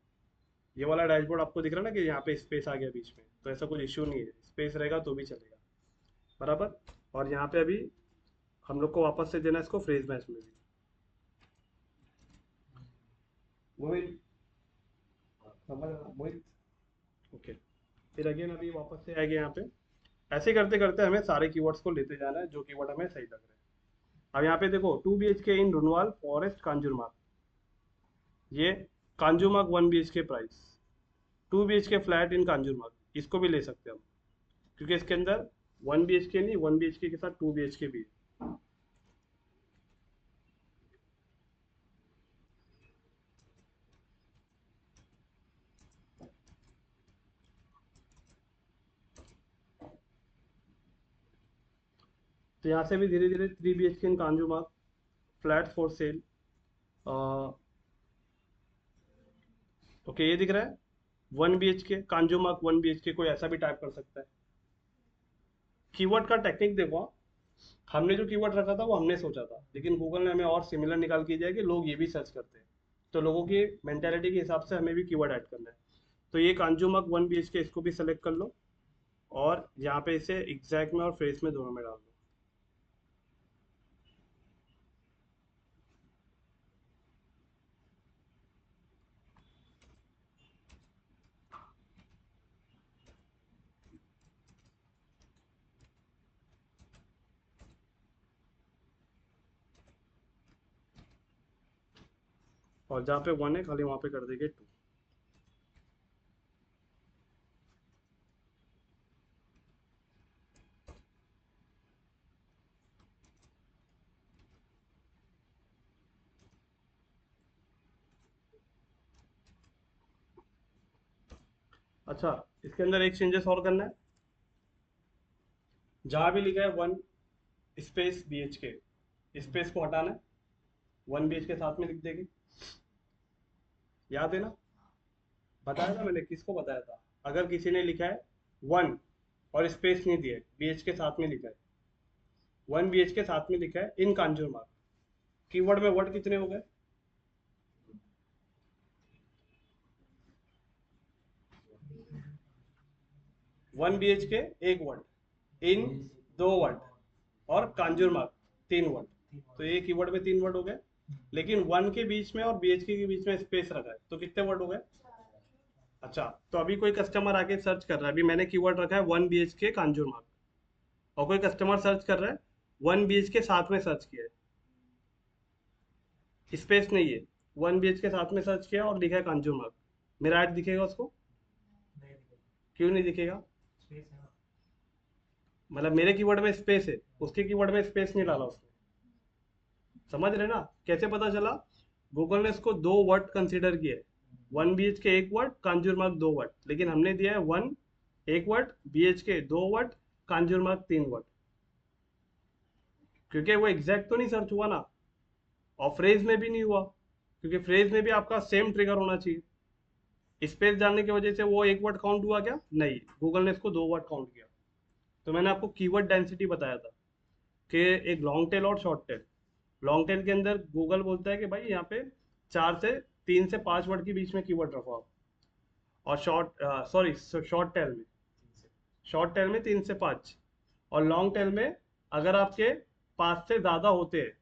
ये वाला डैशबोर्ड आपको दिख रहा है ना कि यहाँ पे स्पेस आ गया बीच में, तो ऐसा कोई इश्यू नहीं है, स्पेस रहेगा तो भी चलेगा, बराबर। और यहाँ पे अभी हम लोग को वापस से देना है इसको फ्रेज मैच में भी। मोहित, समझ रहा मोहित? ओके, फिर अगेन अभी वापस से आएंगे यहाँ पे। ऐसे करते करते हमें सारे कीवर्ड्स को लेते जाना है जो कीवर्ड हमें सही लग रहे हैं। अब यहाँ पे देखो 2 BHK इन रुनवाल फॉरेस्ट कांजूरमार्ग, ये Kanjurmarg 1 BHK price, 2 BHK flat in Kanjurmarg, इसको भी ले सकते हैं हम, क्योंकि इसके अंदर 1 BHK नहीं, 1 BHK के साथ 2 BHK भी है। तो यहाँ से भी धीरे धीरे 3 BHK in Kanjurmarg flat for sale, okay ये दिख रहा है। 1 BHK कांजूमार्क 1 BHK, कोई ऐसा भी टाइप कर सकता है। कीवर्ड का टेक्निक देखो, हमने जो कीवर्ड रखा था वो हमने सोचा था, लेकिन गूगल ने हमें और सिमिलर निकाल के दिया कि लोग ये भी सर्च करते हैं, तो लोगों की मेंटेलिटी के हिसाब से हमें भी कीवर्ड ऐड करना है। तो ये कांजूमार्क 1 BHK, इसको भी सेलेक्ट कर लो और यहाँ पे इसे एग्जैक्ट में और फ्रेज में दोनों में डाल दो। और जहाँ पे 1 है खाली वहाँ पे कर देंगे 2। अच्छा, इसके अंदर एक चेंजेस और करना है, जहाँ भी लिखा है 1 स्पेस BHK, स्पेस को हटाना है, 1 BHK साथ में लिख देंगे। याद है ना, बताया था मैंने, किसको बताया था? अगर किसी ने लिखा है 1 और स्पेस नहीं दिया है, BHK साथ में लिखा है, 1 BHK साथ में लिखा है इन कांजूमार्क, कीवर्ड में वर्ड कितने हो गए? वन BHK एक वर्ड, इन 2 वर्ड और कांजूमार्क 3 वर्ड, तो ये कीवर्ड में 3 वर्ड हो गए। लेकिन 1 के बीच में और BHK के बीच में स्पेस रखा है, तो कितने वर्ड हो गए? अच्छा, तो अभी कोई कस्टमर आके सर्च कर रहा है, अभी मैंने कीवर्ड रखा है 1 BHK कांजूमार्क, और कोई कस्टमर सर्च कर रहा है 1 BHK साथ में सर्च किया है, स्पेस नहीं है, 1 BHK साथ में सर्च किया और लिखा है कांजूमार्क, मेरा ऐड दिखेगा उसको? क्यों नहीं दिखेगा? स्पेस है ना। मतलब मेरे कीवर्ड में स्पेस है, उसके कीवर्ड में स्पेस नहीं डाला उसने। समझ रहे ना कैसे पता चला? गूगल ने इसको 2 वर्ड कंसीडर किया है, 1 BHK एक वर्ड, कांजूमार्क 2 वर्ड, लेकिन हमने दिया है 1 एक वर्ड, BHK 2 वर्ड, कांजूमार्क 3 वर्ड, क्योंकि वो एग्जैक्ट तो नहीं सर्च हुआ ना, और फ्रेज में भी नहीं हुआ, क्योंकि फ्रेज में भी आपका सेम ट्रिगर होना चाहिए। स्पेस डालने की वजह से वो एक वर्ड काउंट हुआ क्या? नहीं, गूगल ने इसको 2 वर्ड काउंट किया। तो मैंने आपको कीवर्ड डेंसिटी बताया था कि एक लॉन्ग टेल और शॉर्ट टेल। लॉन्ग टेल के अंदर गूगल बोलता है कि भाई यहाँ पे 3 से 5 वर्ड के बीच में कीवर्ड रखो आप, और शॉर्ट टेल में 3 से 5, और लॉन्ग टेल में अगर आपके 5 से ज़्यादा होते हैं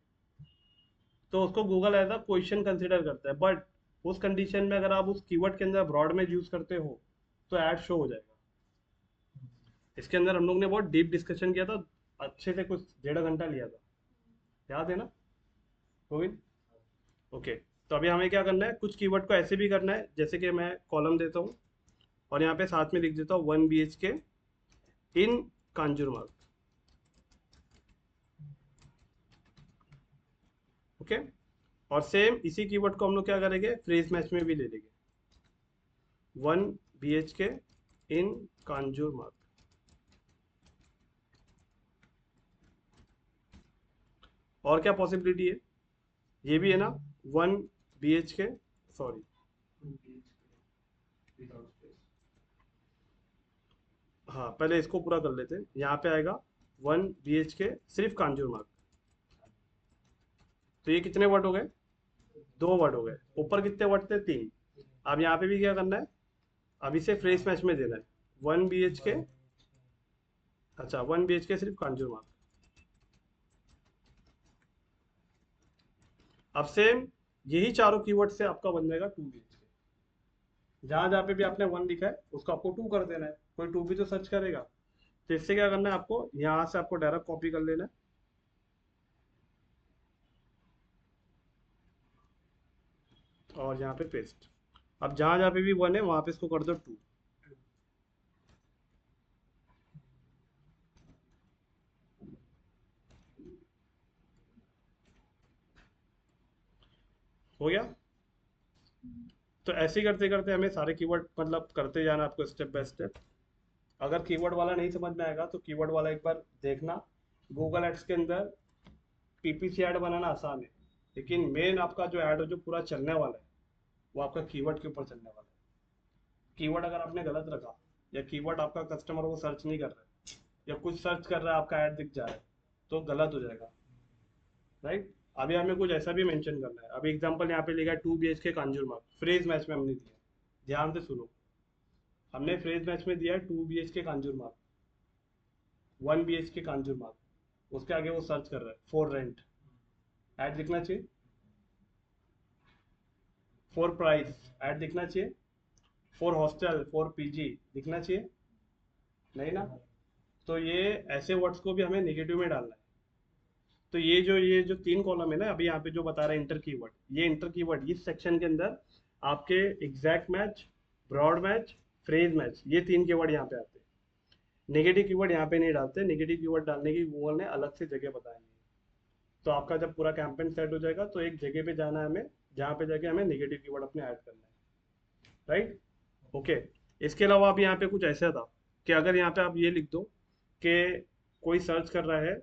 तो उसको Google as a question consider करता है, बट उस कंडीशन में अगर आप उस कीवर्ड के अंदर ब्रॉड में यूज करते हो तो ऐड शो हो जाएगा। इसके अंदर हम लोग ने बहुत डीप डिस्कशन किया था, अच्छे से कुछ 1.5 घंटा लिया था, याद है ना गोविंद? ओके, तो अभी हमें क्या करना है, कुछ कीवर्ड को ऐसे भी करना है, जैसे कि मैं कॉलम देता हूँ और यहाँ पे साथ में लिख देता हूँ 1 BHK इन कांजूमार्क। ओके, और सेम इसी कीवर्ड को हम लोग क्या करेंगे, फ्रेज मैच में भी ले लेंगे, 1 BHK इन कांजूमार्क। और क्या पॉसिबिलिटी है? ये भी है ना, 1 BHK, sorry, 2 BHK without space. हाँ पहले इसको पूरा कर लेते हैं। यहाँ पे आएगा 1 BHK सिर्फ कांजूमार्क, तो ये कितने वर्ड हो गए? 2 वर्ड हो गए। ऊपर कितने वर्ड थे? 3। अब यहाँ पे भी क्या करना है, अब इसे फ्रेज मैच में देना है, 1 BHK, अच्छा 1 BHK सिर्फ कांजूमार्क। अब सेम यही चारों कीवर्ड से आपका बन जाएगा 2 BHK। जहां जहां पे भी आपने 1 लिखा है उसको आपको 2 कर देना है, कोई 2 भी तो सर्च करेगा। तो इससे क्या करना है, आपको यहाँ से आपको डायरेक्ट कॉपी कर लेना है, और यहाँ पे पेस्ट। अब जहां जहां पे भी 1 है वहां पे इसको कर दो 2। हो गया? तो ऐसे ही करते करते हमें सारे कीवर्ड मतलब करते जाना आपको स्टेप बाय स्टेप। अगर कीवर्ड वाला नहीं समझ में आएगा तो कीवर्ड वाला एक बार देखना। गूगल एड्स के अंदर PPC ऐड बनाना आसान है, लेकिन मेन आपका जो ऐड जो पूरा चलने वाला है वो आपका कीवर्ड के ऊपर चलने वाला है। कीवर्ड अगर आपने गलत रखा या कीवर्ड आपका कस्टमर वो सर्च नहीं कर रहा है या कुछ सर्च कर रहा है आपका ऐड दिख जा रहा है तो गलत हो जाएगा, राइट। अभी हमें कुछ ऐसा भी मेंशन करना है। अभी एग्जांपल यहाँ पे लिखा है 2 BHK कांजुरमार्ग, फ्रेज मैच में हमने दिया, ध्यान से सुनो, हमने फ्रेज मैच में दिया है 2 BHK कांजुरमार्ग, 1 BHK कांजुरमार्ग, उसके आगे वो सर्च कर रहा है फॉर रेंट, ऐड दिखना चाहिए, फॉर प्राइस ऐड दिखना चाहिए, फॉर हॉस्टल फॉर पीजी दिखना चाहिए, नहीं ना। तो ये ऐसे वर्ड्स को भी हमें नेगेटिव में डालना है। तो ये जो 3 कॉलम है ना, अभी यहाँ पे जो बता रहा है इंटर कीवर्ड, ये इंटर कीवर्ड इस सेक्शन के अंदर आपके exact match, broad match, phrase match, ये 3 कीवर्ड यहाँ पे आते हैं। नेगेटिव कीवर्ड यहाँ पे नहीं डालते, नेगेटिव कीवर्ड डालने की गूगल ने अलग से जगह बताई है। तो आपका जब पूरा कैंपेन सेट हो जाएगा तो एक जगह पे जाना है हमें, जहाँ पे जाके हमें नेगेटिव कीवर्ड अपने ऐड करना है, राइट। ओके, इसके अलावा अब यहाँ पे कुछ ऐसा था कि अगर यहाँ पे आप ये लिख दो कि कोई सर्च कर रहा है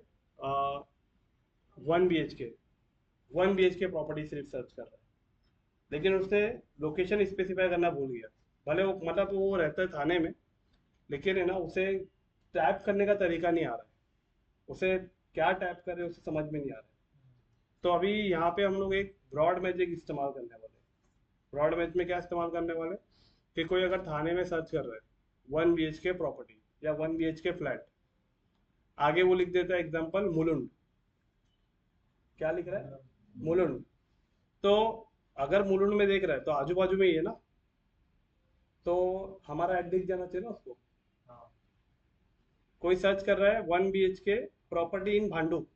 1 BHK प्रॉपर्टी सिर्फ सर्च कर रहा है, लेकिन उसने लोकेशन स्पेसिफाई करना भूल गया, भले वो मतलब वो रहता है थाने में, लेकिन है ना उसे टैप करने का तरीका नहीं आ रहा है, उसे क्या टैप करे उसे समझ में नहीं आ रहा है। तो अभी यहाँ पे हम लोग एक ब्रॉड मैजिक इस्तेमाल करने वाले हैं। ब्रॉड मैच में क्या इस्तेमाल करने वाले कि कोई अगर थाने में सर्च कर रहा है 1 BHK प्रॉपर्टी या 1 BHK फ्लैट, आगे वो लिख देता है एग्जांपल मुलुंड, क्या लिख रहा है मुलुंड, तो अगर मुलुंड में देख रहा है तो आजू बाजू में ही है ना, तो हमारा ऐड दिख जाना चाहिए ना उसको। कोई सर्च कर रहा है 1 BHK प्रॉपर्टी इन भांडुप,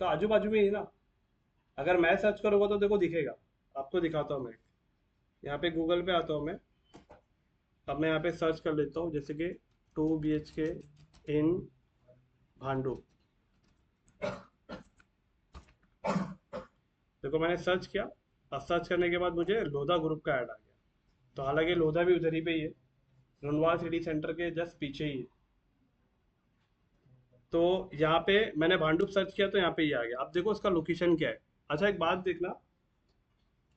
तो आजू बाजू में ही ना, अगर मैं सर्च करूँगा तो देखो दिखेगा, आपको दिखाता हूँ मैं, यहाँ पे गूगल पे आता हूँ मैं, अब मैं यहाँ पे सर्च कर लेता हूँ जैसे कि 2 BHK इन भांडुप, देखो मैंने सर्च किया, अब सर्च करने के बाद मुझे लोधा ग्रुप का ऐड आ गया, तो हालांकि लोधा भी उधर ही पे ही है, रुनवाल सिटी सेंटर के जस्ट पीछे ही है। तो यहाँ पे मैंने भांडुप सर्च किया तो यहाँ पे ये आ गया। अब देखो इसका लोकेशन क्या है। अच्छा एक बात देखना,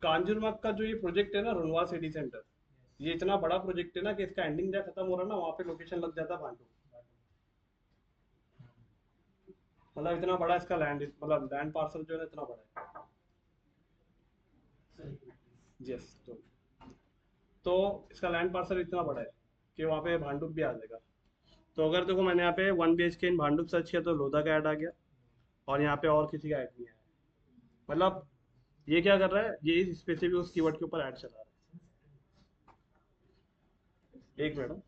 कांजुरमार्ग का जो ये प्रोजेक्ट है ना रुनवाल सिटी सेंटर, ये इतना बड़ा प्रोजेक्ट है ना कि इसका एंडिंग जहाँ खत्म हो रहा है ना वहाँ पे लोकेशन लग जाता है भांडुप, मतलब इतना बड़ा इसका लैंड, मतलब लैंड पार्सल जो है इतना बड़ा है। यस, तो इसका लैंड पार्सल इतना बड़ा है कि वहाँ पे भांडुप भी आ जाएगा। तो अगर देखो मैंने यहाँ पे 1 BHK इन भांडुप सर्च किया तो लोधा का ऐड आ गया, और यहाँ पे और किसी का ऐड नहीं आया, मतलब ये क्या कर रहा है, ये स्पेसिफिक उस कीवर्ड के ऊपर ऐड चला रहा है। एक मिनट।